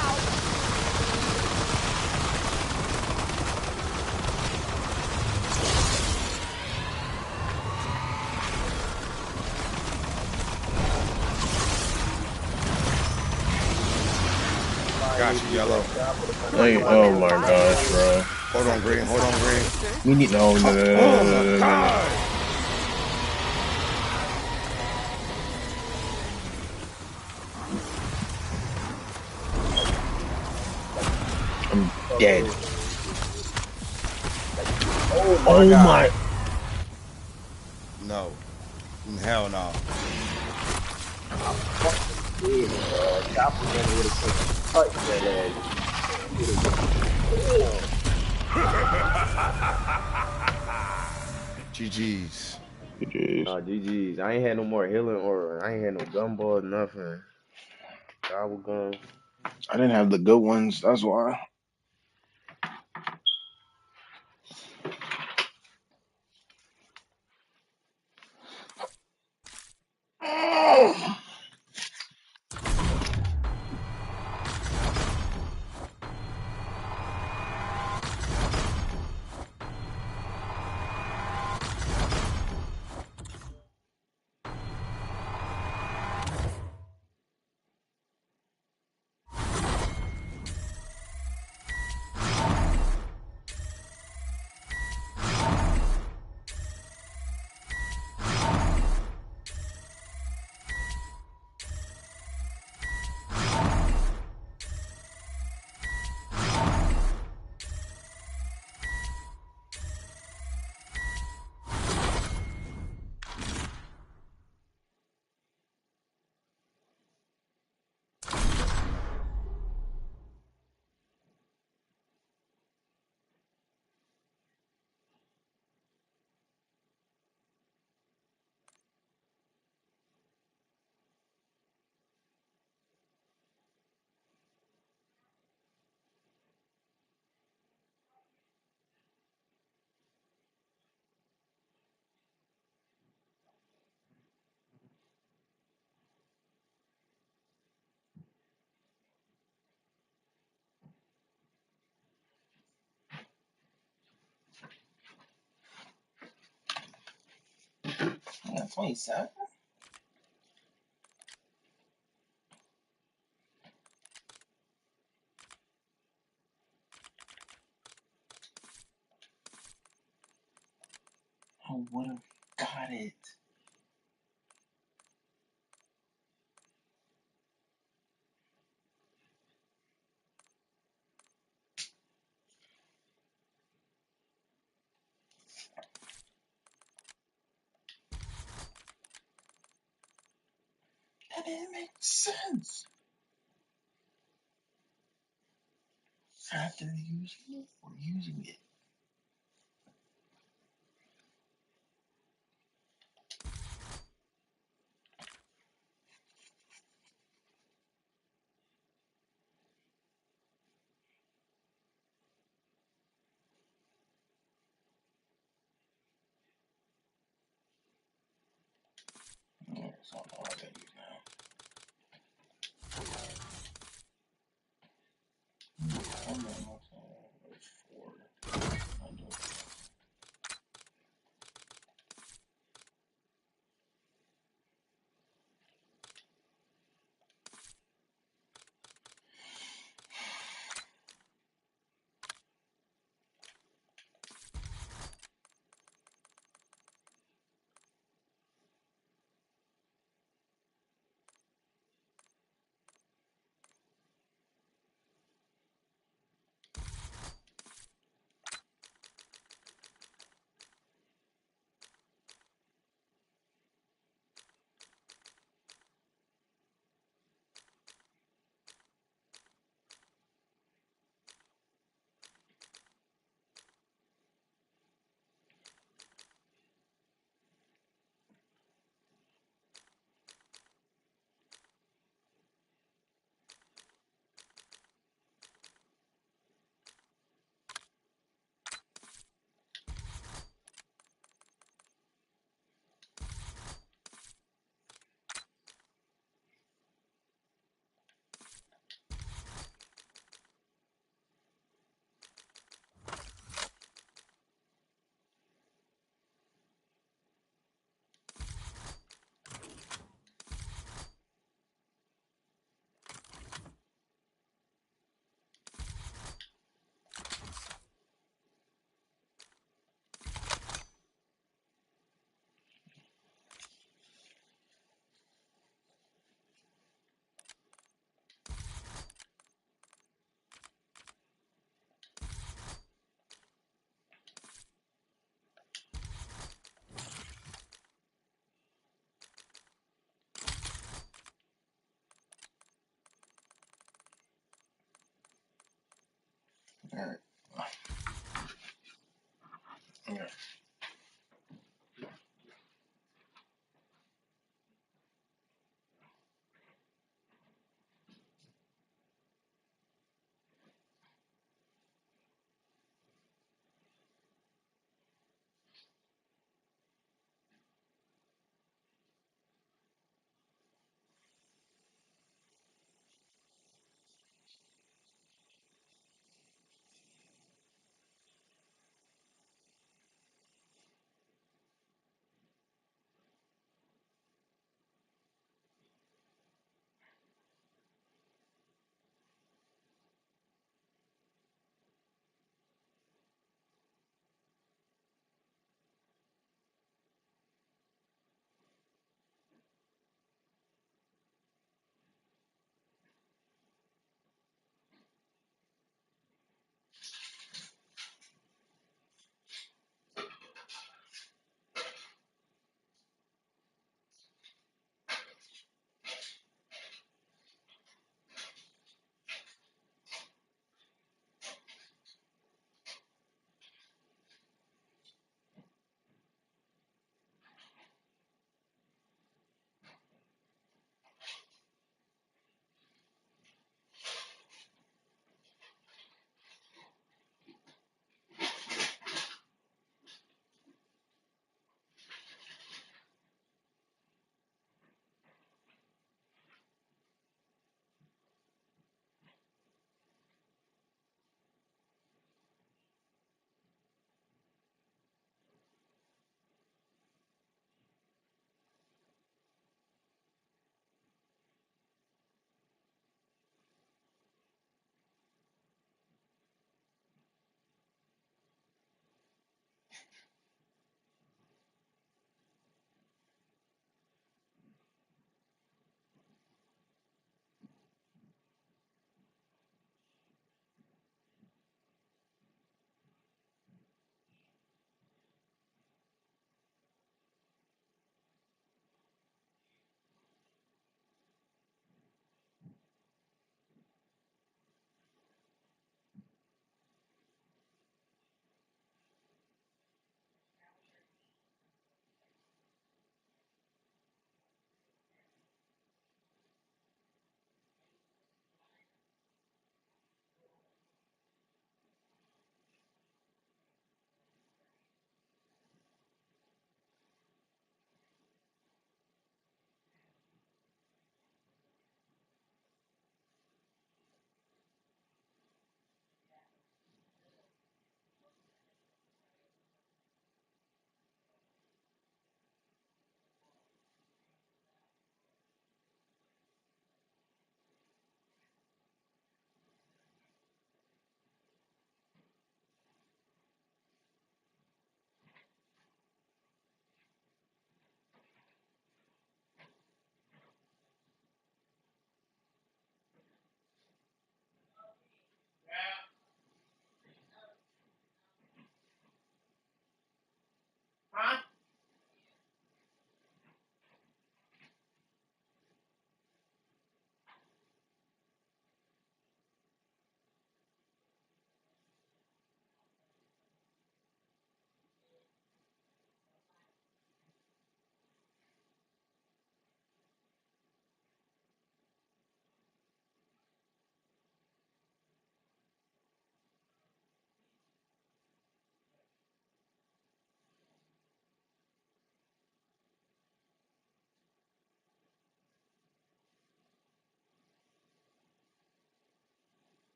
Got you, yellow. Hey, oh my gosh, bro. Hold on, green. Hold on, green. We need no. Oh my god. I'm dead. Oh my god. No. Hell no. Chopper would have touched that GG's. Nah, GG's. I ain't had no more healing or I ain't had no gumball, nothing. Gobble gum. I didn't have the good ones, that's why. 27? I would have got it. That didn't make sense. After using it or using it. Yeah, so I don't know what to use now. I don't know what's 4.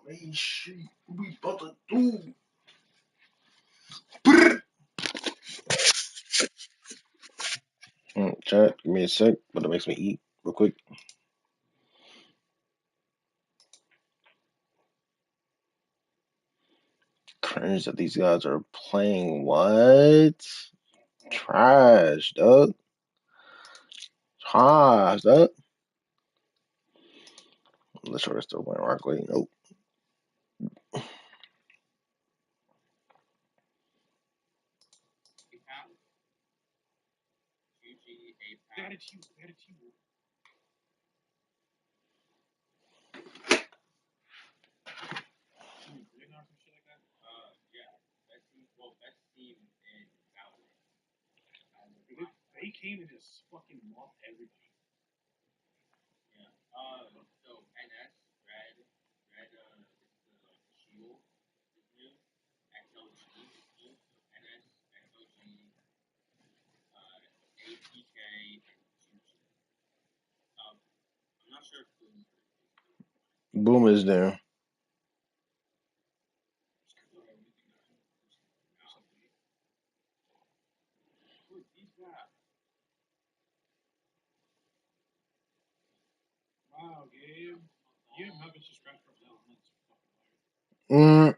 Hey, shit. What we about to do? Brrr. Chat, give me a sec, but it makes me eat real quick. Cringe that these guys are playing. What? Trash, dude. Trash, dude. The short is still playing Rock Lee. Nope. Boom is there. Mm.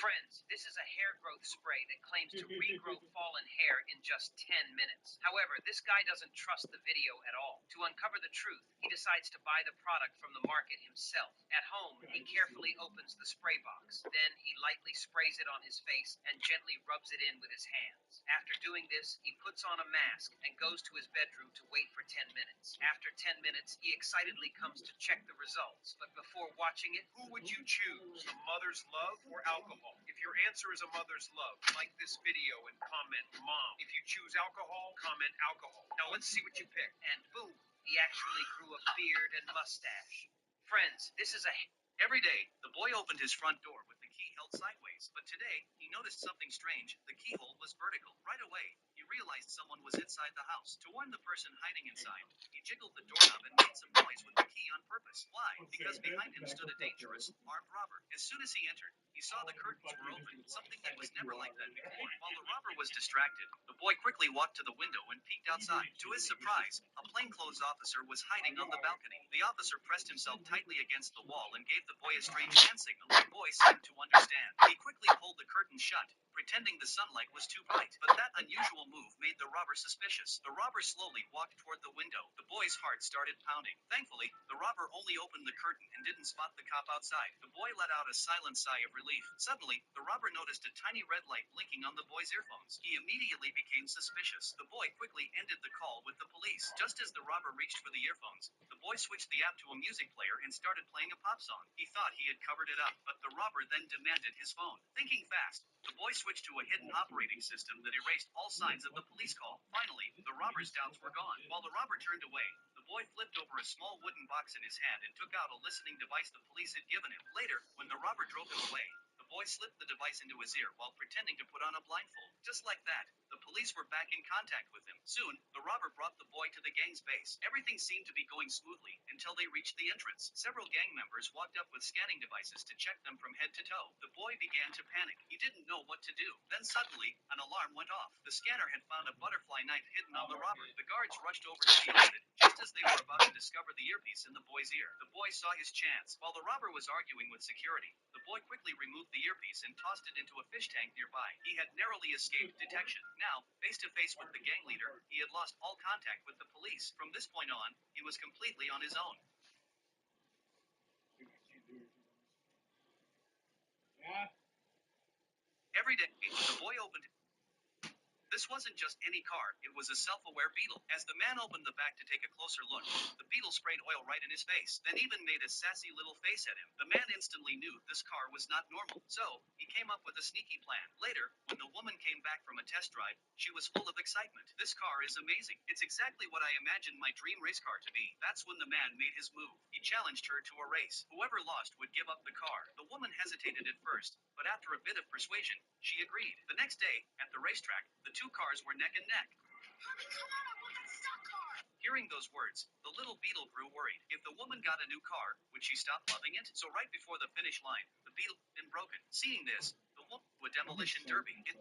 Friends, this is a hair growth spray that claims to regrow fallen hair in just 10 minutes. However, this guy doesn't trust the video at all. To uncover the truth, he decides to buy the product from the market himself. At home, he carefully opens the spray box. Then he lightly sprays it on his face and gently rubs it in with his hands. After doing this, he puts on a mask and goes to his bedroom to wait for 10 minutes. After 10 minutes, he excitedly comes to check the results. But before watching it, who would you choose? A mother's love or alcohol? If your answer is a mother's love, like this video and comment mom. If you choose alcohol, comment alcohol. Now let's see what you pick. And boom, he actually grew a beard and mustache. Friends, this is a... Every day, the boy opened his front door with the key held sideways, but today, he noticed something strange. The keyhole was vertical. Right away, he realized someone was inside the house. To warn the person hiding inside, he jiggled the doorknob and made some noise with the key on purpose. Why? Because behind him stood a dangerous, armed robber. As soon as he entered, he saw the curtains were open, something that was never like that before. While the robber was distracted, the boy quickly walked to the window and peeked outside. To his surprise, a plainclothes officer was hiding on the balcony. The officer pressed himself tightly against the wall and gave the boy a strange hand signal. The boy seemed to understand. He quickly pulled the curtain shut, pretending the sunlight was too bright. But that unusual move made the robber suspicious. The robber slowly walked toward the window. The boy's heart started pounding. Thankfully, the robber only opened the curtain and didn't spot the cop outside. The boy let out a silent sigh of relief. Suddenly, the robber noticed a tiny red light blinking on the boy's earphones. He immediately became suspicious. The boy quickly ended the call with the police. Just as the robber reached for the earphones, the boy switched the app to a music player and started playing a pop song. He thought he had covered it up, but the robber then demanded his phone. Thinking fast, the boy switched to a hidden operating system that erased all signs of the police call. Finally, the robber's doubts were gone. While the robber turned away, the boy flipped over a small wooden box in his hand and took out a listening device the police had given him. Later, when the robber drove him away, the boy slipped the device into his ear while pretending to put on a blindfold. Just like that, the police were back in contact with him. Soon, the robber brought the boy to the gang's base. Everything seemed to be going smoothly until they reached the entrance. Several gang members walked up with scanning devices to check them from head to toe. The boy began to panic. He didn't know what to do. Then suddenly, an alarm went off. The scanner had found a butterfly knife hidden on the robber. The guards rushed over to deal with it, just as they were about to discover the earpiece in the boy's ear. The boy saw his chance. While the robber was arguing with security, the boy quickly removed the earpiece and tossed it into a fish tank nearby. He had narrowly escaped detection. Now, face to face with the gang leader, he had lost all contact with the police. From this point on, he was completely on his own. Every day, the boy opened This wasn't just any car, it was a self-aware beetle. As the man opened the back to take a closer look, the beetle sprayed oil right in his face, then even made a sassy little face at him. The man instantly knew this car was not normal, so he came up with a sneaky plan. Later, when the woman came back from a test drive, she was full of excitement. This car is amazing. It's exactly what I imagined my dream race car to be. That's when the man made his move. He challenged her to a race. Whoever lost would give up the car. The woman hesitated at first, but after a bit of persuasion, she agreed. The next day, at the racetrack, the two cars were neck and neck. Hearing those words, the little beetle grew worried. If the woman got a new car, would she stop loving it? So right before the finish line, the beetle had been broken. Seeing this, the woman to a demolition derby. It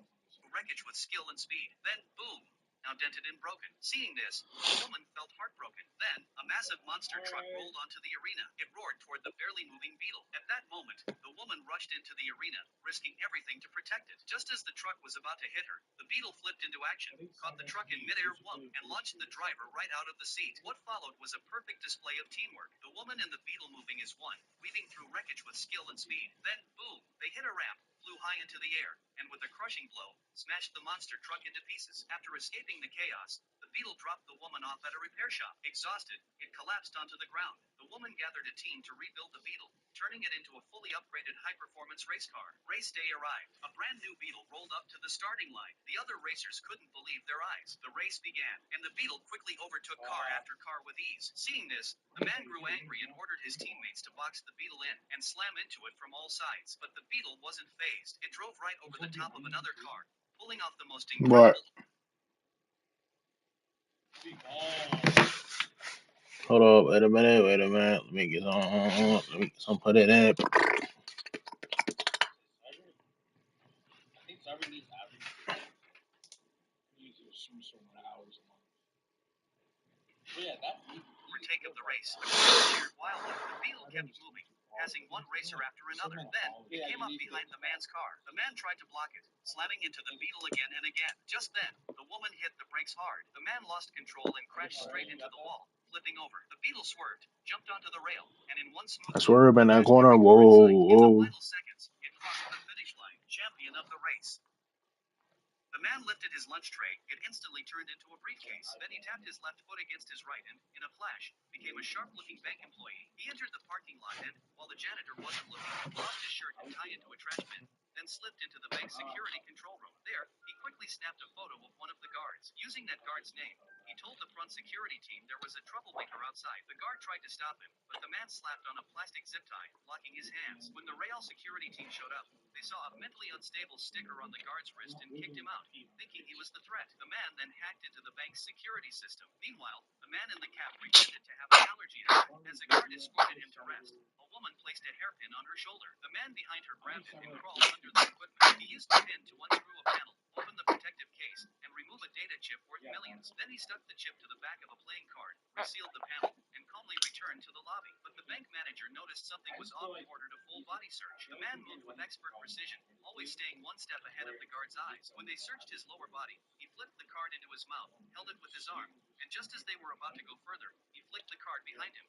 wreckage with skill and speed. Then, boom, now dented and broken. Seeing this, the woman felt heartbroken. Then, a massive monster truck rolled onto the arena. It roared toward the barely moving beetle. At that moment, the woman rushed into the arena, risking everything to protect it. Just as the truck was about to hit her, the beetle flipped into action, caught the truck in midair, and launched the driver right out of the seat. What followed was a perfect display of teamwork. The woman and the beetle moving as one, weaving through wreckage with skill and speed. Then, boom, they hit a ramp, flew high into the air, and with a crushing blow, smashed the monster truck into pieces. After escaping the chaos, the beetle dropped the woman off at a repair shop. Exhausted, it collapsed onto the ground. The woman gathered a team to rebuild the beetle, turning it into a fully upgraded high-performance race car. Race day arrived. A brand new beetle rolled up to the starting line. The other racers couldn't believe their eyes. The race began, and the beetle quickly overtook car after car with ease. Seeing this, the man grew angry and ordered his teammates to box the beetle in and slam into it from all sides. But the beetle wasn't phased. It drove right over the top of another car, pulling off the most What? incredible... Hold up, wait a minute. Let me get some put it in. Retake of the race. While the beetle kept moving, passing one racer after another. Then, it came up behind the man's car. The man tried to block it, slamming into the beetle again and again. Just then, the woman hit the brakes hard. The man lost control and crashed straight into the wall, flipping over. The beetle swerved, jumped onto the rail, and in one smooth I swear, in that crashed corner. every car Whoa, inside. In the whoa. final seconds, it crossed the finish line, champion of the race. The man lifted his lunch tray. It instantly turned into a briefcase. Then he tapped his left foot against his right and, in a flash, became a sharp-looking bank employee. He entered the parking lot and, while the janitor wasn't looking, tossed his shirt and tie into a trash bin, then slipped into the bank's security control room. There, he quickly snapped a photo of one of the guards. Using that guard's name, he told the front security team there was a troublemaker outside. The guard tried to stop him, but the man slapped on a plastic zip tie, blocking his hands. When the rail security team showed up, they saw a mentally unstable sticker on the guard's wrist and kicked him out, thinking he was the threat. The man then hacked into the bank's security system. Meanwhile, the man in the cap pretended to have an allergy attack. As the guard escorted him to rest, a woman placed a hairpin on her shoulder. The man behind her grabbed it and crawled under the equipment. He used the pin to unscrew a panel, open the protective case, and remove a data chip worth millions. Then he stuck the chip to the back of a playing card, resealed the panel, and calmly returned to the lobby. But the bank manager noticed something was off and ordered a full body search. The man moved with expert precision, always staying one step ahead of the guard's eyes. When they searched his lower body, he flipped the card into his mouth, held it with his arm, and just as they were about to go further, he flicked the card behind him.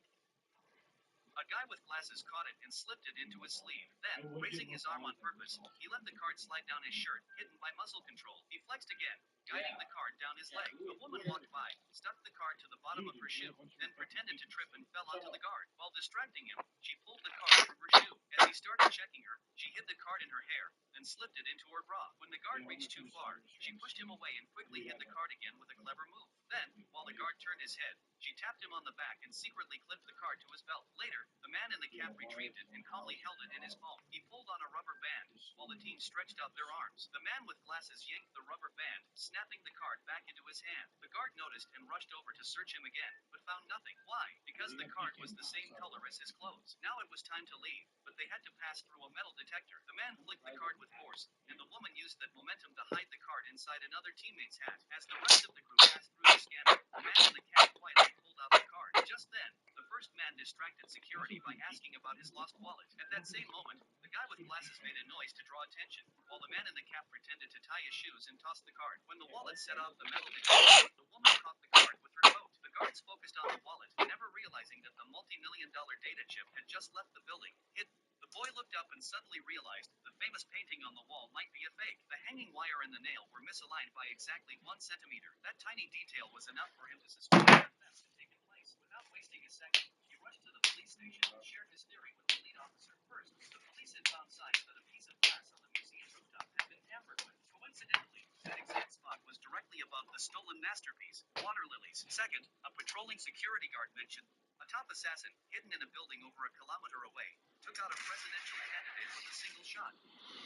A guy with glasses caught it and slipped it into his sleeve. Then, raising his arm on purpose, he let the card slide down his shirt, hidden by muscle control. He flexed again, guiding the card down his leg. A woman walked by, stuck the card to the bottom of her shoe, then pretended to trip and fell onto the guard. While distracting him, she pulled the card from her shoe. As he started checking her, she hid the card in her hair, then slipped it into her bra. When the guard reached too far, she pushed him away and quickly hid the card again with a clever move. Then, while the guard turned his head, she tapped him on the back and secretly clipped the card to his belt. Later, the man in the cap retrieved it and calmly held it in his palm. He pulled on a rubber band, while the team stretched out their arms. The man with glasses yanked the rubber band, snapping the card back into his hand. The guard noticed and rushed over to search him again, but found nothing. Why? Because the card was the same color as his clothes. Now it was time to leave, but they had to pass through a metal detector. The man flicked the card with force, and the woman used that momentum to hide the card inside another teammate's hat. As the rest of the group passed through the scanner, the man in the cap quietly pulled out the card. Just then, the first man distracted security by asking about his lost wallet. At that same moment, the guy with glasses made a noise to draw attention, while the man in the cap pretended to tie his shoes and toss the card. When the wallet set off the metal detector, the woman caught the card with her coat. The guards focused on the wallet, never realizing that the multi-million-dollar data chip had just left the building, hidden. The boy looked up and suddenly realized the famous famous painting on the wall might be a fake. The hanging wire and the nail were misaligned by exactly 1 centimeter. That tiny detail was enough for him to suspect that theft had taken place. Without wasting a second, he rushed to the police station and shared his theory with the lead officer. First, the police had found signs that a piece of glass on the museum rooftop had been tampered with. Coincidentally, that exact spot was directly above the stolen masterpiece, water lilies. Second, a patrolling security guard mentioned a top assassin, hidden in a building over a kilometer away, took out a presidential candidate with a single shot.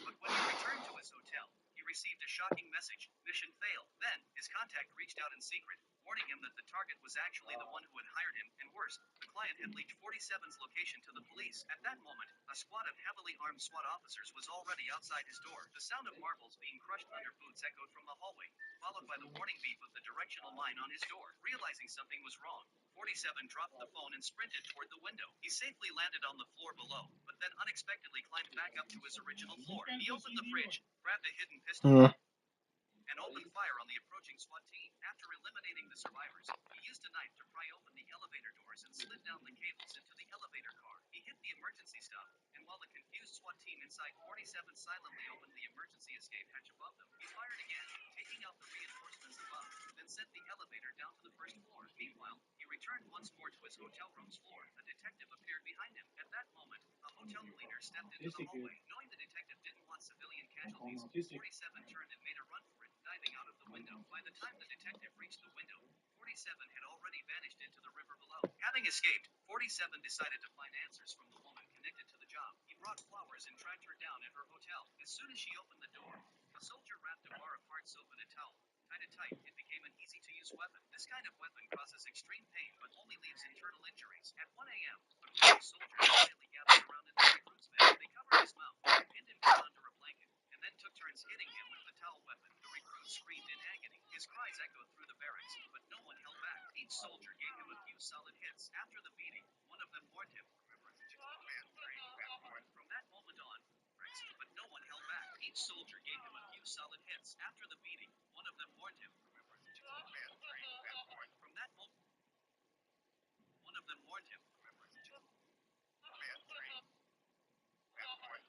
But when he returned to his hotel, he received a shocking message: mission failed. Then, his contact reached out in secret, warning him that the target was actually the one who had hired him, and worse, the client had leaked 47's location to the police. At that moment, a squad of heavily armed SWAT officers was already outside his door. The sound of marbles being crushed under boots echoed from the hallway, followed by the warning beep of the directional line on his door. Realizing something was wrong, 47 dropped the phone and sprinted toward the window. He safely landed on the floor below, but then unexpectedly climbed back up to his original floor. He opened the fridge, grabbed a hidden pistol, and opened fire on the approaching SWAT team. After eliminating the survivors, he used a knife to pry open the elevator doors and slid down the cables into the elevator car. He hit the emergency stop, and while the confused SWAT team inside 47 silently opened the emergency escape hatch above them, he fired again, taking out the reinforcements above, then sent the elevator down to the first floor. Meanwhile, he returned once more to his hotel room's floor. A detective appeared behind him. At that moment, a hotel cleaner stepped into the hallway. Knowing the detective didn't want civilian casualties, 47 turned and made a run for it, diving out of the window. By the time the detective reached the window, 47 had already vanished into the river below. Having escaped, 47 decided to find answers from the woman connected to the job. He brought flowers and tracked her down at her hotel. As soon as she opened the door, a soldier wrapped a bar of hard soap in a towel. Tied it tight, it became an easy-to-use weapon. This kind of weapon causes extreme pain, but only leaves internal injuries. At 1 a.m., a group of soldiers quietly gathered around in the recruit's bed. They covered his mouth, pinned him down under a blanket, and then took turns hitting him with the towel weapon. The recruit screamed in agony. His cries echoed through the barracks, but no one held back. Each soldier gave him a few solid hits. After the beating, one of them warned him, from that moment on, but no one held back. Each soldier gave him a few solid hits. After the beating, one of them warned him, from that moment, one of them warned him,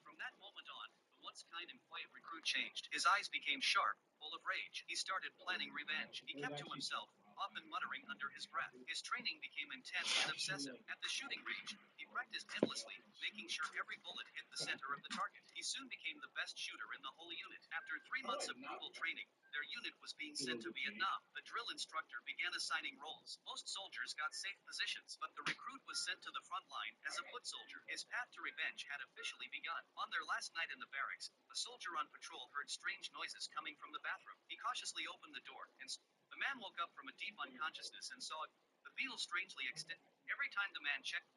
from that moment on, the once kind and quiet recruit changed. His eyes became sharp, full of rage. He started planning revenge. He kept to himself, often muttering under his breath. His training became intense and obsessive. At the shooting range, he practiced endlessly, making sure every bullet hit the center of the target. He soon became the best shooter in the whole unit. After 3 months of brutal training, their unit was being sent to Vietnam. The drill instructor began assigning roles. Most soldiers got safe positions, but the recruit was sent to the front line as a foot soldier. His path to revenge had officially begun. On their last night in the barracks, a soldier on patrol heard strange noises coming from the bathroom. He cautiously opened the door, and the man woke up from a deep unconsciousness and saw the beetle strangely extend. Every time the man checked,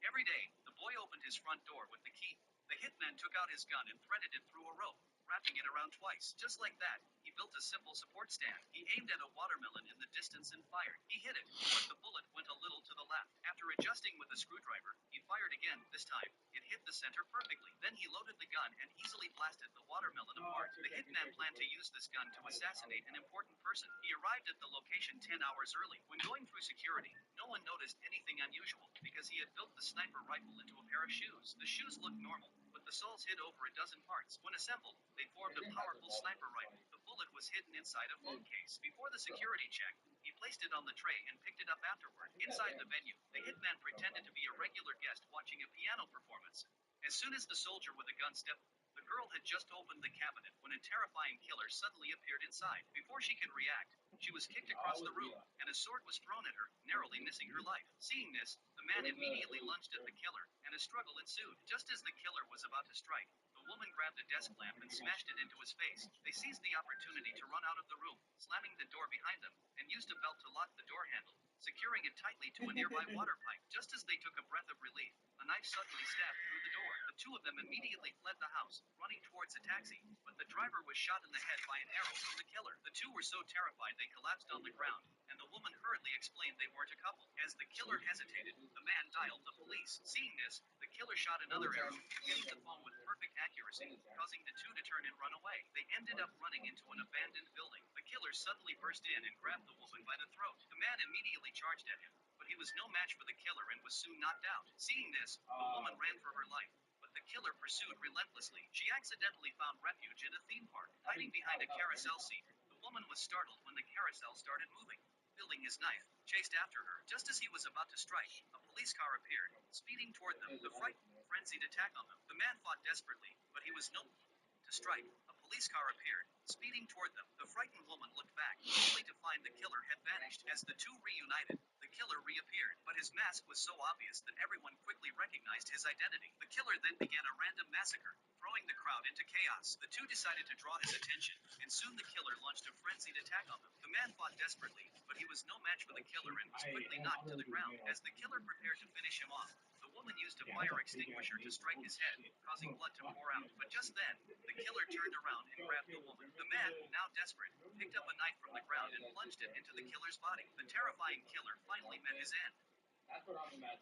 every day, the boy opened his front door with the key. The hitman took out his gun and threaded it through a rope, wrapping it around twice. Just like that, he built a simple support stand. He aimed at a watermelon in the distance and fired. He hit it, but the bullet went a little to the left. After adjusting with a screwdriver, he fired again. This time, it hit the center perfectly. Then he loaded the gun and easily blasted the watermelon apart. The hitman planned to use this gun to assassinate an important person. He arrived at the location 10 hours early. When going through security, no one noticed anything unusual, because he had built the sniper rifle into a pair of shoes. The shoes looked normal, but the soles hid over a dozen parts. When assembled, they formed a powerful sniper rifle. The bullet was hidden inside a phone case. Before the security check, he placed it on the tray and picked it up afterward. Inside the venue, the hitman pretended to be a regular guest watching a piano performance. As soon as the soldier with a gun stepped, the girl had just opened the cabinet when a terrifying killer suddenly appeared inside. Before she could react, she was kicked across the room, and a sword was thrown at her, narrowly missing her life. Seeing this, the man immediately lunged at the killer, and a struggle ensued. Just as the killer was about to strike, the woman grabbed a desk lamp and smashed it into his face. They seized the opportunity to run out of the room, slamming the door behind them, and used a belt to lock the door handle, securing it tightly to a nearby water pipe. Just as they took a breath of relief, a knife suddenly stabbed through the door. The two of them immediately fled the house, running towards a taxi, but the driver was shot in the head by an arrow from the killer. The two were so terrified they collapsed on the ground, and the woman hurriedly explained they weren't a couple. As the killer hesitated, the man dialed the police. Seeing this, the killer shot another arrow, hitting the phone with perfect accuracy, causing the two to turn and run away. They ended up running into an abandoned building. The killer suddenly burst in and grabbed the woman by the throat. The man immediately charged at him, but he was no match for the killer and was soon knocked out. Seeing this, the woman ran for her life, but The killer pursued relentlessly. She accidentally found refuge in a theme park, hiding behind a carousel seat. The woman was startled when the carousel started moving. Wielding his knife, chased after her. Just as he was about to strike, a police car appeared, speeding toward them. The frightened, frenzied attack on them. The man fought desperately, but he was no to strike. A police car appeared, speeding toward them. The frightened woman looked back, only to find the killer had vanished. As the two reunited, the killer reappeared, but his mask was so obvious that everyone quickly recognized his identity. The killer then began a random massacre, throwing the crowd into chaos. The two decided to draw his attention, and soon the killer launched a frenzied attack on them. The man fought desperately, but he was no match for the killer and was quickly knocked to the ground. As the killer prepared to finish him off, the woman used a fire extinguisher to strike his head, causing blood to pour out. But just then, the killer turned around and grabbed the woman. The man, now desperate, picked up a knife from the ground and plunged it into the killer's body. The terrifying killer finally met his end.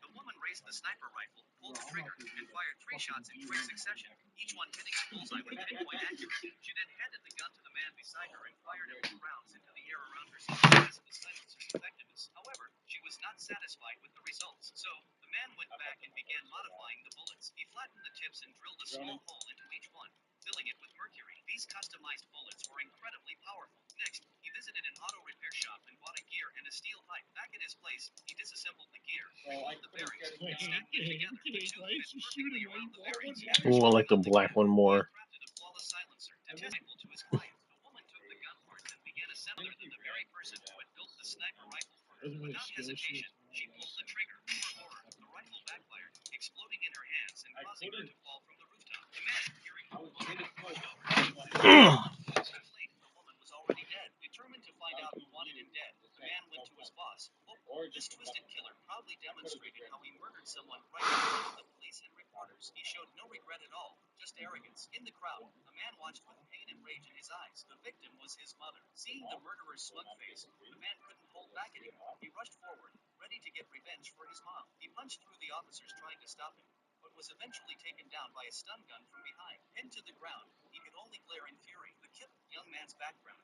The woman raised the sniper rifle, pulled the trigger, and fired 3 shots in quick succession, each one hitting a bullseye with pinpoint accuracy. She then handed the gun to the man beside her and fired 2 rounds into the air around herself to test the silencer's effectiveness. However, she was not satisfied with the results, so the man went back and began modifying the bullets. He flattened the tips and drilled a small hole into each one, filling it with mercury. These customized bullets were incredibly powerful. Next, he visited an auto repair shop and bought a gear and a steel pipe. Back at his place, he disassembled the gear, removed the bearings, and stacked them together. The two fit perfectly around the bearings. After Ooh, I like the shutting on the black gear, one he more. crafted a flawless silencer to test rifle to his client. The woman took the gun parts and began assembling them. The very person who had built the sniper rifle for her. Without hesitation, she pulled the trigger. To her horror, the rifle backfired, exploding in her hands and causing her to fall from the rooftop. The man, hearing her woman, pushed over. Too late, the woman was already dead. Determined to find out who wanted him dead, the man went to his boss. This twisted killer proudly demonstrated how he murdered someone right in front of the police and reporters. He showed no regret at all, just arrogance. In the crowd, a man watched with pain and rage in his eyes. The victim was his mother. Seeing the murderer's smug face, the man couldn't hold back anymore. He rushed forward, ready to get revenge for his mom. He punched through the officers trying to stop him, but was eventually taken down by a stun gun from behind. Pinned to the ground, he could only glare in fury. The young man's background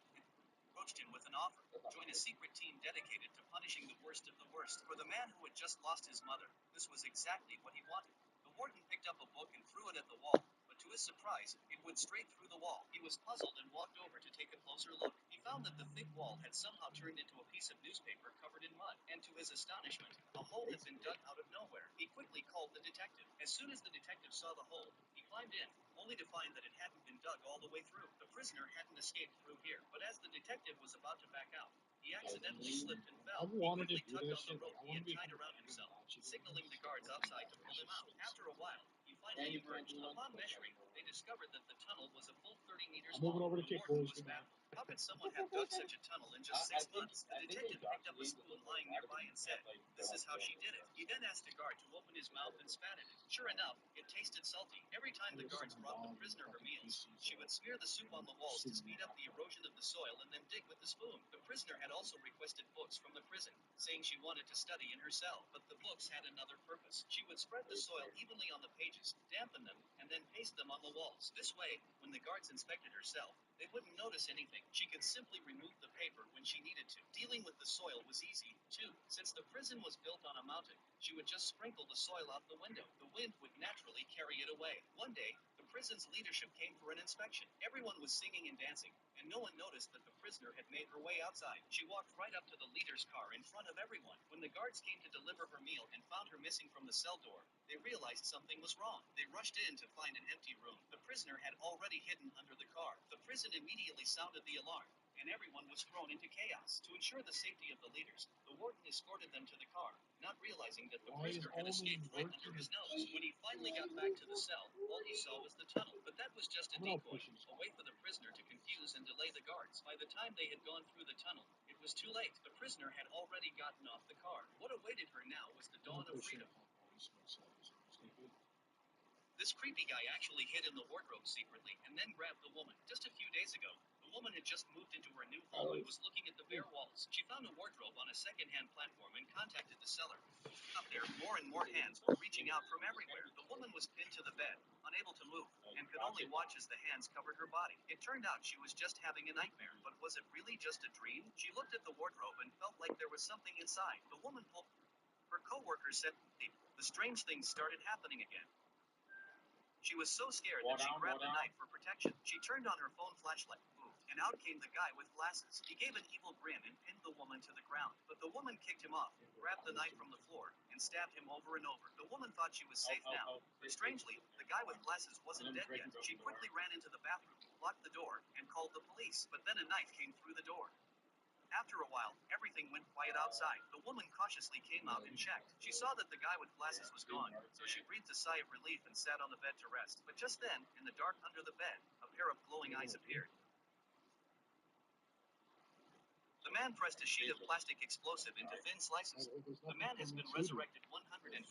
approached him with an offer. Join a secret team dedicated to punishing the worst of the worst. For the man who had just lost his mother, this was exactly what he wanted. The warden picked up a book and threw it at the wall, but to his surprise, it went straight through the wall. He was puzzled and walked over to take a closer look. He found that the thick wall had somehow turned into a piece of newspaper covered in mud, and to his astonishment, a hole had been dug out of nowhere. He quickly called the detective. As soon as the detective saw the hole, he climbed in, only to find that it hadn't been dug all the way through. The prisoner hadn't escaped through here, but as the detective was about to back out, he accidentally slipped and fell. He quickly tugged on the rope he had tied around himself, signaling the guards outside to pull him out. After a while, he finally emerged. Upon measuring, they discovered that the tunnel was a full 30 meters long. The warden was baffled. How could someone have dug such a tunnel in just 6 months? The detective picked up a spoon lying nearby and said, "This is how she did it." He then asked a guard to open his mouth and spat at it. Sure enough, it tasted salty. Every time the guards brought the prisoner her meals, she would smear the soup on the walls to speed up the erosion of the soil and then dig with the spoon. The prisoner had also requested books from the prison, saying she wanted to study in her cell, but the books had another purpose. She would spread the soil evenly on the pages, dampen them, and then paste them on the walls. This way, when the guards inspected her cell, they wouldn't notice anything. She could simply remove the paper when she needed to. Dealing with the soil was easy, too. Since the prison was built on a mountain, she would just sprinkle the soil out the window. The wind would naturally carry it away. One day, the prison's leadership came for an inspection. Everyone was singing and dancing, and no one noticed that the prisoner had made her way outside. She walked right up to the leader's car in front of everyone. When the guards came to deliver her meal and found her missing from the cell door, they realized something was wrong. They rushed in to find an empty room. The prisoner had already hidden under the car. The prison immediately sounded the alarm, and everyone was thrown into chaos. To ensure the safety of the leaders, the warden escorted them to the car, not realizing that the prisoner had escaped right under his nose. When he finally got back to the cell, all he saw was the tunnel. But that was just a decoy, a way for the prisoner to confuse and delay the guards. By the time they had gone through the tunnel, it was too late. The prisoner had already gotten off the car. What awaited her now was the dawn of freedom. This creepy guy actually hid in the wardrobe secretly and then grabbed the woman. Just a few days ago, the woman had just moved into her new home and was looking at the bare walls. She found a wardrobe on a second-hand platform and contacted the seller. Up there, more and more hands were reaching out from everywhere. The woman was pinned to the bed, unable to move, and could only watch as the hands covered her body. It turned out she was just having a nightmare, but was it really just a dream? She looked at the wardrobe and felt like there was something inside. The woman pulled. Her co-worker said the strange things started happening again. She was so scared that she grabbed a knife for protection. She turned on her phone flashlight, moved, and out came the guy with glasses. He gave an evil grin and pinned the woman to the ground. But the woman kicked him off, grabbed the knife from the floor, and stabbed him over and over. The woman thought she was safe now. But strangely, the guy with glasses wasn't dead yet. She quickly ran into the bathroom, locked the door, and called the police. But then a knife came through the door. After a while, everything went quiet outside. The woman cautiously came out and checked. She saw that the guy with glasses was gone, so she breathed a sigh of relief and sat on the bed to rest. But just then, in the dark under the bed, a pair of glowing eyes appeared. The man pressed a sheet of plastic explosive into thin slices. The man has been resurrected 142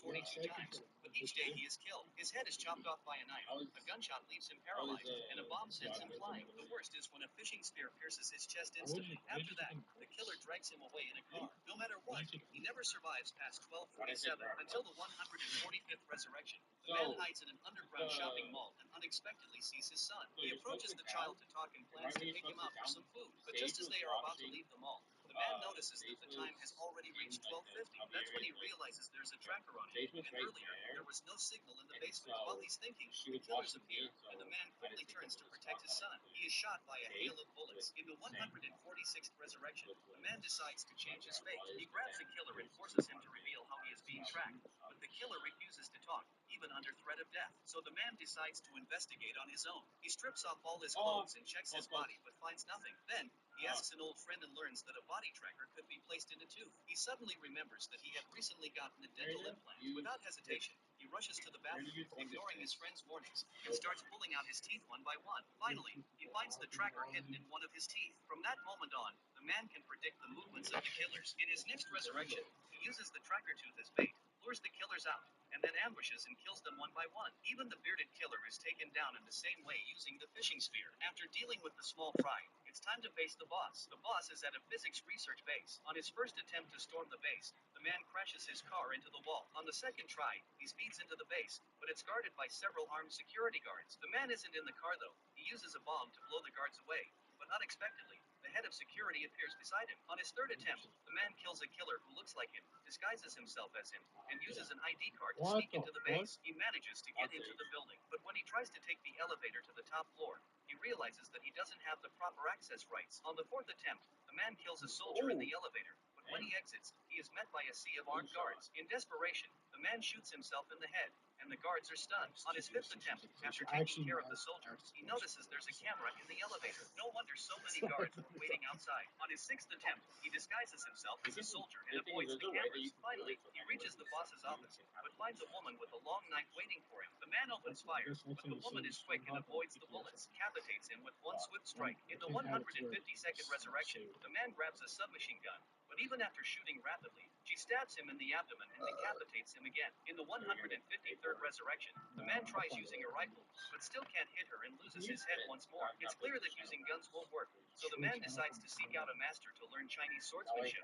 times, but each day he is killed. His head is chopped off by a knife, a gunshot leaves him paralyzed, and a bomb sends him flying. The worst is when a fishing spear pierces his chest instantly. After that, the killer drags him away in a car. No matter what, he never survives past 12:47 until the 145th resurrection. The man hides in an underground shopping mall and unexpectedly sees his son. He approaches the child to talk and plans to take him out for some food, but just as they are about to leave the mall, the man notices that the time has already reached 12:50. That's when he realizes there's a tracker on him, and earlier, there was no signal in the basement. While he's thinking, the killers appear, and the man quickly turns to protect his son. He is shot by a hail of bullets. In the 146th resurrection, the man decides to change his fate. He grabs the killer and forces him to reveal how he is being tracked. But the killer refuses to talk, even under threat of death. So the man decides to investigate on his own. He strips off all his clothes and checks his body, but finds nothing. Then, he asks an old friend and learns that a body tracker could be placed in a tooth. He suddenly remembers that he had recently gotten a dental implant. Without hesitation, he rushes to the bathroom, ignoring his friend's warnings, and starts pulling out his teeth one by one. Finally, he finds the tracker hidden in one of his teeth. From that moment on, the man can predict the movements of the killers. In his next resurrection, he uses the tracker tooth as bait, lures the killers out, and then ambushes and kills them one by one. Even the bearded killer is taken down in the same way using the fishing spear. After dealing with the small fry, it's time to face the boss. The boss is at a physics research base. On his first attempt to storm the base, the man crashes his car into the wall. On the second try, he speeds into the base, but it's guarded by several armed security guards. The man isn't in the car though. He uses a bomb to blow the guards away. But unexpectedly, the head of security appears beside him. On his third attempt, the man kills a killer who looks like him, disguises himself as him, and uses an ID card to sneak into the base. He manages to get into the building, but when he tries to take the elevator to the top floor, he realizes that he doesn't have the proper access rights. On the fourth attempt, the man kills a soldier in the elevator, but when he exits, he is met by a sea of armed guards. In desperation, the man shoots himself in the head, and the guards are stunned. On his fifth attempt, after taking care of the soldiers, he notices there's a camera in the elevator. No wonder so many guards were waiting outside. On his sixth attempt, he disguises himself as a soldier and avoids the cameras. Finally, he reaches the boss's office, but finds a woman with a long knife waiting for him. The man opens fire, but the woman is quick and avoids the bullets, decapitates him with one swift strike. In the 152nd resurrection, the man grabs a submachine gun, but even after shooting rapidly, she stabs him in the abdomen and decapitates him again. In the 153rd resurrection, the man tries using a rifle, but still can't hit her and loses his head once more. It's clear that using guns won't work, so the man decides to seek out a master to learn Chinese swordsmanship.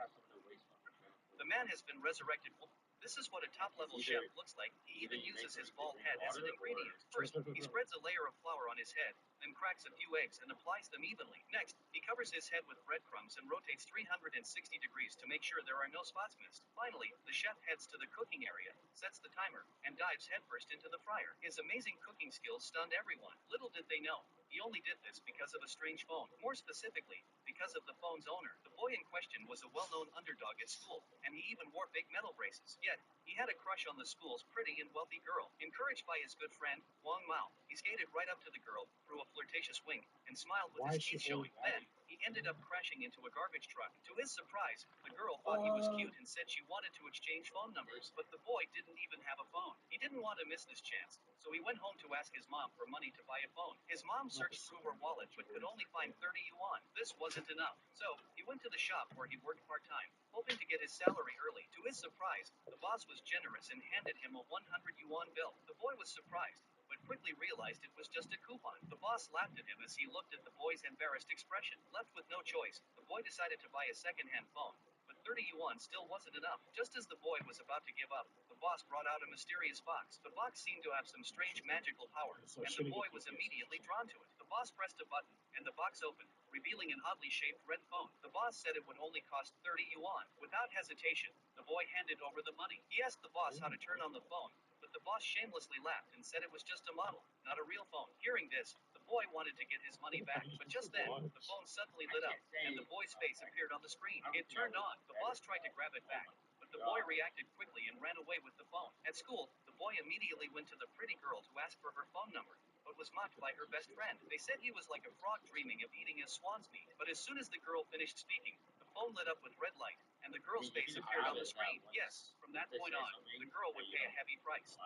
The man has been resurrected. This is what a top-level chef looks like. He even uses his bald head as an ingredient. First, he spreads a layer of flour on his head, then cracks a few eggs and applies them evenly. Next, he covers his head with breadcrumbs and rotates 360 degrees to make sure there are no spots missed. Finally, the chef heads to the cooking area, sets the timer, and dives headfirst into the fryer. His amazing cooking skills stunned everyone. Little did they know, he only did this because of a strange phone. More specifically, because of the phone's owner. The boy in question was a well-known underdog at school, and he even wore big metal braces. Yet, he had a crush on the school's pretty and wealthy girl. Encouraged by his good friend, Wang Mao, he skated right up to the girl, threw a flirtatious wink, and smiled with his teeth showing. Then, he ended up crashing into a garbage truck. To his surprise, the girl thought he was cute and said she wanted to exchange phone numbers, but the boy didn't even have a phone. He didn't want to miss this chance, so he went home to ask his mom for money to buy a phone. His mom searched through her wallet but could only find 30 yuan. This wasn't enough, so he went to the shop where he worked part-time, hoping to get his salary early. To his surprise, the boss was generous and handed him a 100 yuan bill. The boy was surprised, but quickly realized it was just a coupon. The boss laughed at him as he looked at the boy's embarrassed expression. Left with no choice, the boy decided to buy a second-hand phone, but 30 yuan still wasn't enough. Just as the boy was about to give up, the boss brought out a mysterious box. The box seemed to have some strange magical power, and the boy was immediately drawn to it. The boss pressed a button, and the box opened, revealing an oddly shaped red phone. The boss said it would only cost 30 yuan. Without hesitation, the boy handed over the money. He asked the boss how to turn on the phone, but the The boss shamelessly laughed and said it was just a model, not a real phone. Hearing this, the boy wanted to get his money back, but just then, the phone suddenly lit up, and the boy's face appeared on the screen. It turned on. The boss tried to grab it back, but the boy reacted quickly and ran away with the phone. At school, the boy immediately went to the pretty girl to ask for her phone number, but was mocked by her best friend. They said he was like a frog dreaming of eating a swan's meat. But as soon as the girl finished speaking, the phone lit up with red light, and the girl's face appeared on the screen. Yes, from that point on, the girl would pay a heavy price.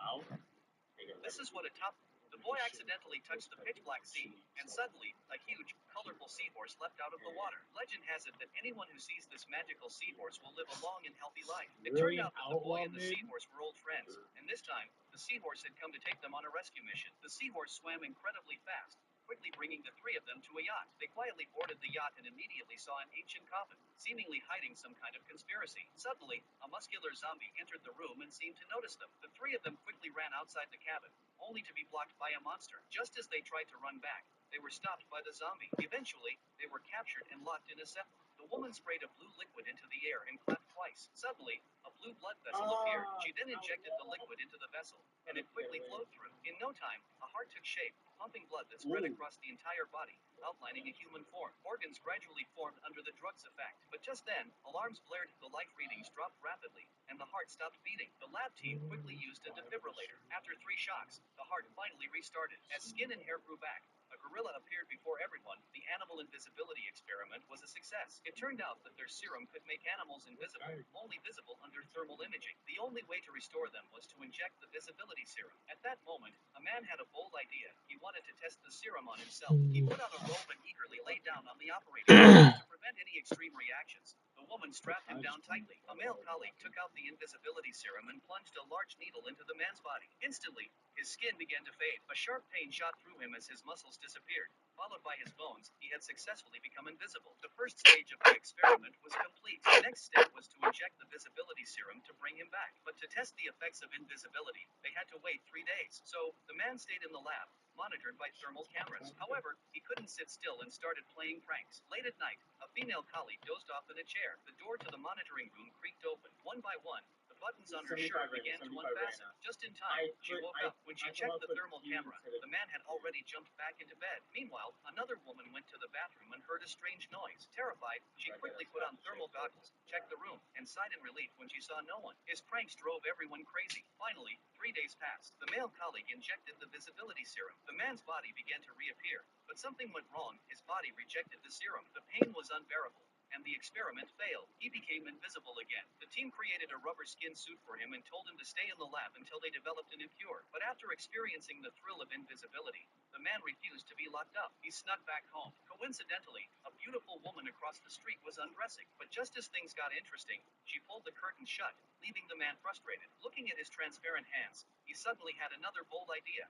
This is what a top... The boy accidentally touched the pitch-black sea, and suddenly, a huge, colorful seahorse leapt out of the water. Legend has it that anyone who sees this magical seahorse will live a long and healthy life. It turned out that the boy and the seahorse were old friends, and this time, the seahorse had come to take them on a rescue mission. The seahorse swam incredibly fast, quickly bringing the three of them to a yacht. They quietly boarded the yacht and immediately saw an ancient coffin, seemingly hiding some kind of conspiracy. Suddenly, a muscular zombie entered the room and seemed to notice them. The three of them quickly ran outside the cabin, only to be blocked by a monster. Just as they tried to run back, they were stopped by the zombie. Eventually, they were captured and locked in a cell. The woman sprayed a blue liquid into the air and clapped twice. Suddenly, a blue blood vessel appeared. She then injected the liquid into the vessel, and it quickly flowed through. In no time, a heart took shape, pumping blood that spread across the entire body, outlining a human form. Organs gradually formed under the drug's effect. But just then, alarms blared, the life readings dropped rapidly, and the heart stopped beating. The lab team quickly used a defibrillator. After 3 shocks, the heart finally restarted. As skin and hair grew back, a gorilla appeared before everyone. The animal invisibility experiment was a success. It turned out that their serum could make animals invisible, only visible under thermal imaging. The only way to restore them was to inject the visibility serum. At that moment, a man had a bold idea. He wanted to test the serum on himself. He put on a robe and eagerly lay down on the operating table. To prevent any extreme reactions, the woman strapped him down tightly. A male colleague took out the invisibility serum and plunged a large needle into the man's body. Instantly, his skin began to fade. A sharp pain shot through him as his muscles disappeared, followed by his bones. He had successfully become invisible. The first stage of the experiment was complete. The next step was to inject the visibility serum to bring him back. But to test the effects of invisibility, they had to wait 3 days. So, the man stayed in the lab, monitored by thermal cameras. However, he couldn't sit still and started playing pranks. Late at night, a female colleague dozed off in a chair. The door to the monitoring room creaked open. One by one, the buttons on her shirt began to unfasten. Just in time, she woke up. When she checked the thermal camera, the man had already jumped back into bed. Meanwhile, another woman went to the bathroom and heard a strange noise. Terrified, she quickly put on thermal goggles, checked the room, and sighed in relief when she saw no one. His pranks drove everyone crazy. Finally, 3 days passed. The male colleague injected the visibility serum. The man's body began to reappear, but something went wrong. His body rejected the serum. The pain was unbearable, and the experiment failed. He became invisible again. The team created a rubber skin suit for him and told him to stay in the lab until they developed a new cure. But after experiencing the thrill of invisibility, the man refused to be locked up. He snuck back home. Coincidentally, a beautiful woman across the street was undressing. But just as things got interesting, she pulled the curtain shut, leaving the man frustrated. Looking at his transparent hands, he suddenly had another bold idea.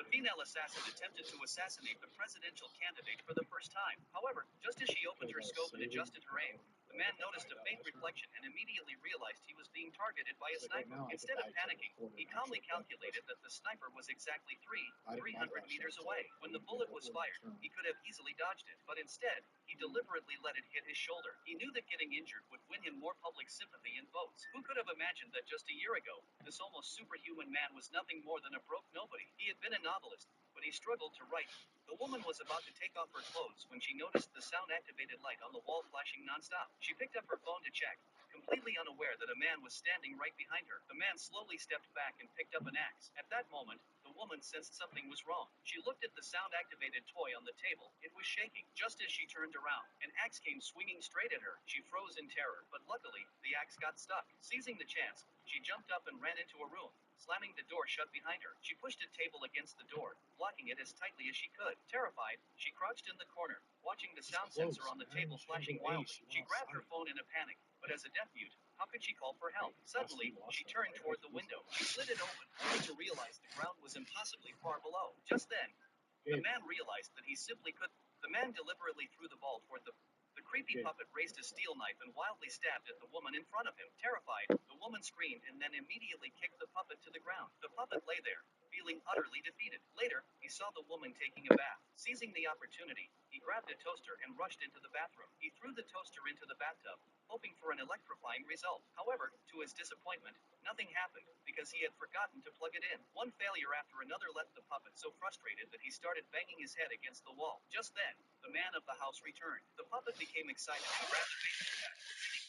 The female assassin attempted to assassinate the presidential candidate for the first time. However, just as she opened her scope and adjusted her aim, the man noticed a faint reflection and immediately realized he was being targeted by a sniper. Instead of panicking, he calmly calculated that the sniper was exactly 300 meters away. When the bullet was fired, he could have easily dodged it, but instead, he deliberately let it hit his shoulder. He knew that getting injured would win him more public sympathy and votes. Who could have imagined that just a year ago, this almost superhuman man was nothing more than a broke nobody? He had been a novelist, but he struggled to write. The woman was about to take off her clothes when she noticed the sound-activated light on the wall flashing nonstop. She picked up her phone to check, completely unaware that a man was standing right behind her. The man slowly stepped back and picked up an axe. At that moment, the woman sensed something was wrong. She looked at the sound-activated toy on the table. It was shaking. Just as she turned around, an axe came swinging straight at her. She froze in terror, but luckily, the axe got stuck. Seizing the chance, she jumped up and ran into a room, slamming the door shut behind her. She pushed a table against the door, blocking it as tightly as she could. Terrified, she crouched in the corner, watching the sound sensor on the table flashing wildly. She grabbed her phone in a panic, but as a deaf mute, how could she call for help? Suddenly, she turned toward the window. She slid it open, only to realize the ground was impossibly far below. Just then, the man realized that he simply couldn't. The man deliberately threw the ball toward the creepy puppet raised a steel knife and wildly stabbed at the woman in front of him. Terrified, the woman screamed and then immediately kicked the puppet to the ground. The puppet lay there, feeling utterly defeated. Later, he saw the woman taking a bath. Seizing the opportunity, he grabbed a toaster and rushed into the bathroom. He threw the toaster into the bathtub, hoping for an an electrifying result. However, to his disappointment, nothing happened because he had forgotten to plug it in. One failure after another left the puppet so frustrated that he started banging his head against the wall. Just then, the man of the house returned. The puppet became excited and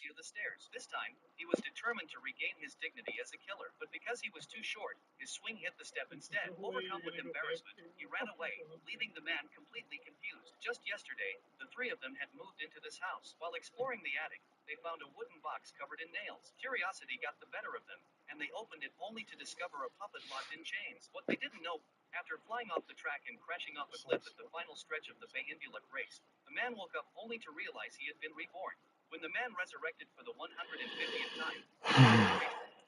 near the stairs. This time, he was determined to regain his dignity as a killer, but because he was too short, his swing hit the step instead. Overcome with embarrassment, he ran away, leaving the man completely confused. Just yesterday, the three of them had moved into this house. While exploring the attic, they found a wooden box covered in nails. Curiosity got the better of them, and they opened it only to discover a puppet locked in chains. What they didn't know, after flying off the track and crashing off a cliff at the final stretch of the Bayinbulak race, the man woke up only to realize he had been reborn. When the man resurrected for the 150th time,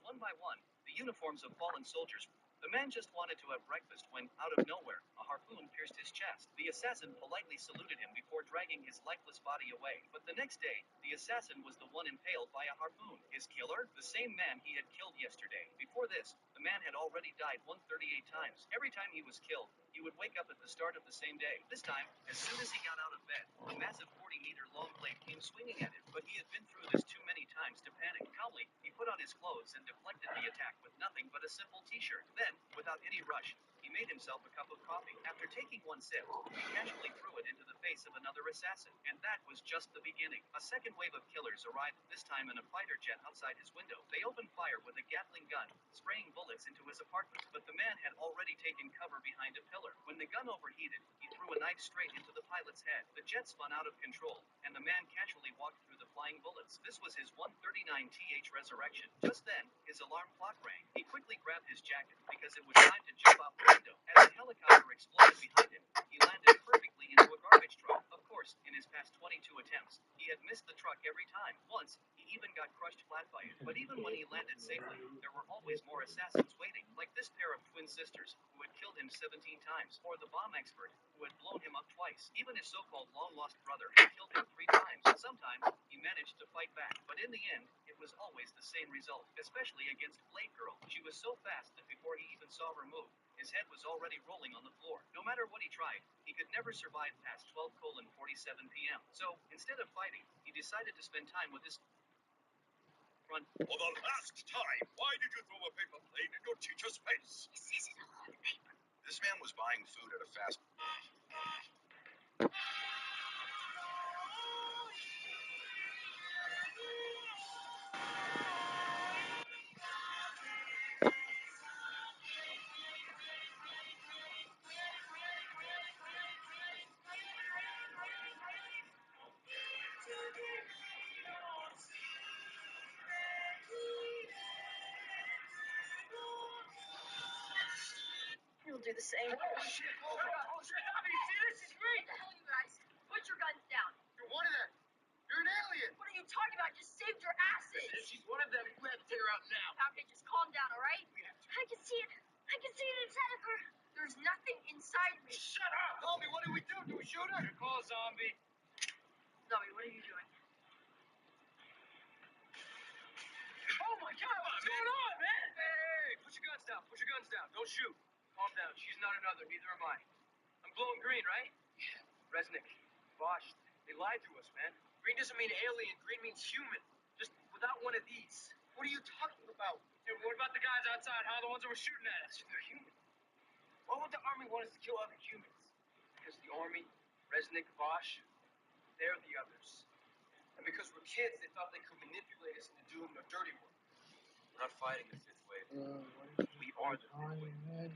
one by one, the uniforms of fallen soldiers. The man just wanted to have breakfast when, out of nowhere, a harpoon pierced his chest. The assassin politely saluted him before dragging his lifeless body away. But the next day, the assassin was the one impaled by a harpoon. His killer? The same man he had killed yesterday. Before this, the man had already died 138 times. Every time he was killed, he would wake up at the start of the same day. This time, as soon as he got out of bed, a massive 40-meter long blade came swinging at him. But he had been through this too many times to panic. Calmly, he put on his clothes and deflected the attack with nothing but a simple t-shirt. Then, without any rush, he made himself a cup of coffee. After taking one sip, he casually threw it into the face of another assassin. And that was just the beginning. A second wave of killers arrived, this time in a fighter jet outside his window. They opened fire with a Gatling gun, spraying bullets into his apartment. But the man had already taken cover behind a pillar. When the gun overheated, he threw a knife straight into the pilot's head. The jet spun out of control, and the man casually walked through the flying bullets. This was his 139th resurrection. Just then, his alarm clock rang. He quickly grabbed his jacket because it was time to jump out the window. As the helicopter exploded behind him, he landed perfectly into a garbage truck. Of course, in his past 22 attempts, he had missed the truck every time. Once, he even got crushed flat by it. But even when he landed safely, there were always more assassins waiting, like this pair of twin sisters who had killed him 17 times, or the bomb expert who had blown him up twice. Even his so-called long-lost brother had killed him 3 times. Sometimes, he managed to fight back, but in the end, it was always the same result, especially against Blade Girl. She was so fast that before he even saw her move, his head was already rolling on the floor. No matter what he tried, he could never survive past 12:47 p.m. So, instead of fighting, he decided to spend time with his front. For the last time, why did you throw a paper plane in your teacher's face? He says it all on the paper. This man was buying food at a fast... You'll do the same. Oh shit! Abby, see this is me! What the hell, you guys? Put your guns down. You're one of them. You're an alien. What are you talking about? Just saved your asses. If she's one of them, we have to take her out now. Okay, just calm down, all right? I can see it. I can see it inside of her. There's nothing inside me. Shut up! Homie, what do we do? Do we shoot her? Call a zombie. Zombie, what are you doing? Oh my god, what's going on, man? Hey, put your guns down. Put your guns down. Don't shoot. Calm down. She's not another. Neither am I. I'm glowing green, right? Yeah. Resnick, Bosch, they lied to us, man. Green doesn't mean alien. Green means human. Just without one of these. What are you talking about? Dude, what about the guys outside, huh? The ones that were shooting at us? They're human. Why would the army want us to kill other humans? Because the army, Resnick, Bosch, they're the others. And because we're kids, they thought they could manipulate us into doing their dirty work. We're not fighting the fifth wave. We are the fifth wave.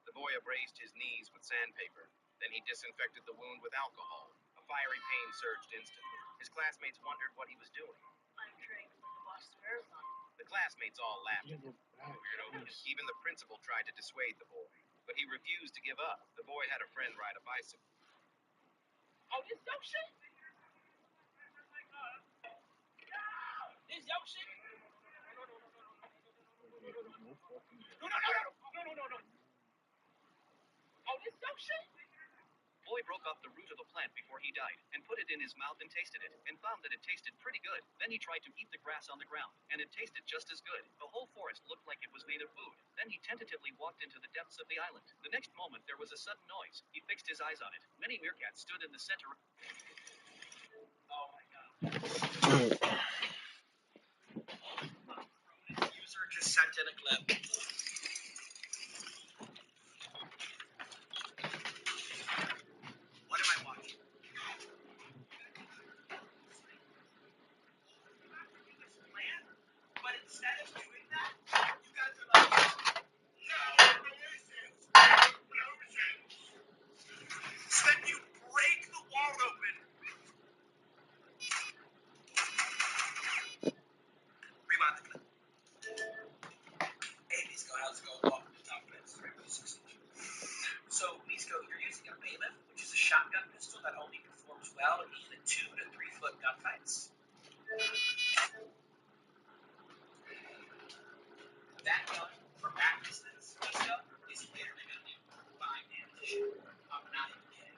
The boy abrased his knees with sandpaper. Then he disinfected the wound with alcohol. A fiery pain surged instantly. His classmates wondered what he was doing. I'm training for the Boston Marathon. The classmates all laughed at him. Even the principal tried to dissuade the boy, but he refused to give up. The boy had a friend ride a bicycle. Oh, this your shit? This your shit? No. Oh, this your shit? Boy broke off the root of the plant before he died, and put it in his mouth and tasted it, and found that it tasted pretty good. Then he tried to eat the grass on the ground, and it tasted just as good. The whole forest looked like it was made of food. Then he tentatively walked into the depths of the island. The next moment, there was a sudden noise. He fixed his eyes on it. Many meerkats stood in the center. Oh my god. just sent in a clip. What am I watching? But instead of doing that, you guys are like, no resistance, no resistance. So then you break the wall open. Rewind the clip. Hey, Nisko, how's it going? Welcome to Top Plans 316. So, Nisko, you're using a bailiff, which is a shotgun pistol that only performs well in 2 to 3 foot gunfights. That gun, from that distance, Nisko, is literally going to do 5 damage. I'm not even kidding.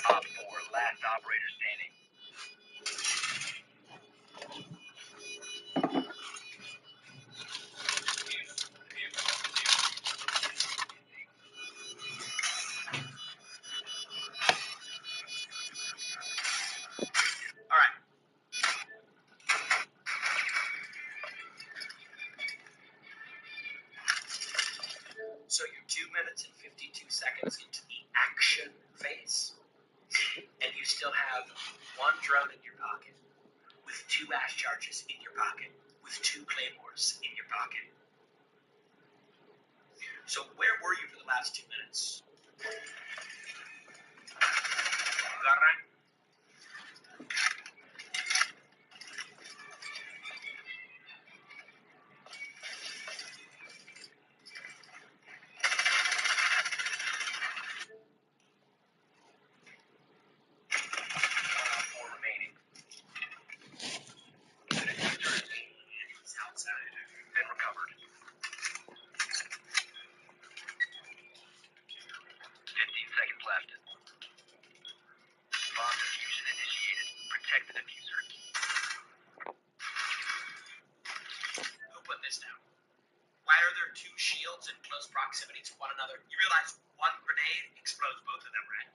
Op 4, last operator standing. All right. So you're 2 minutes and 52 seconds into the action phase, and you still have 1 drone in your pocket, with 2 ash charges in your pocket, with 2 claymores in your pocket. So where were you for the last 2 minutes? Garra? Op 4 remaining. The diffuser is outside. Been recovered. 15 seconds left. Bomb diffusion initiated. Protect the diffuser. Who put this down? Why are there 2 shields in close proximity to one another? You realize 1 grenade explodes both of them, right?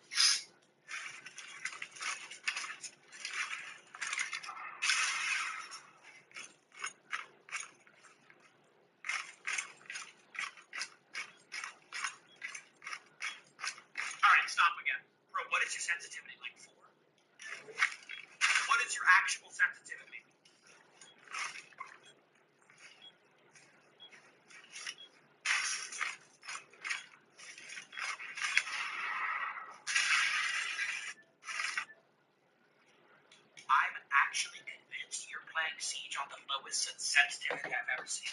All right, stop again. Bro, what is your sensitivity like 4? What is your actual sensitivity? I'm actually convinced you're playing Siege on the lowest sensitivity I've ever seen.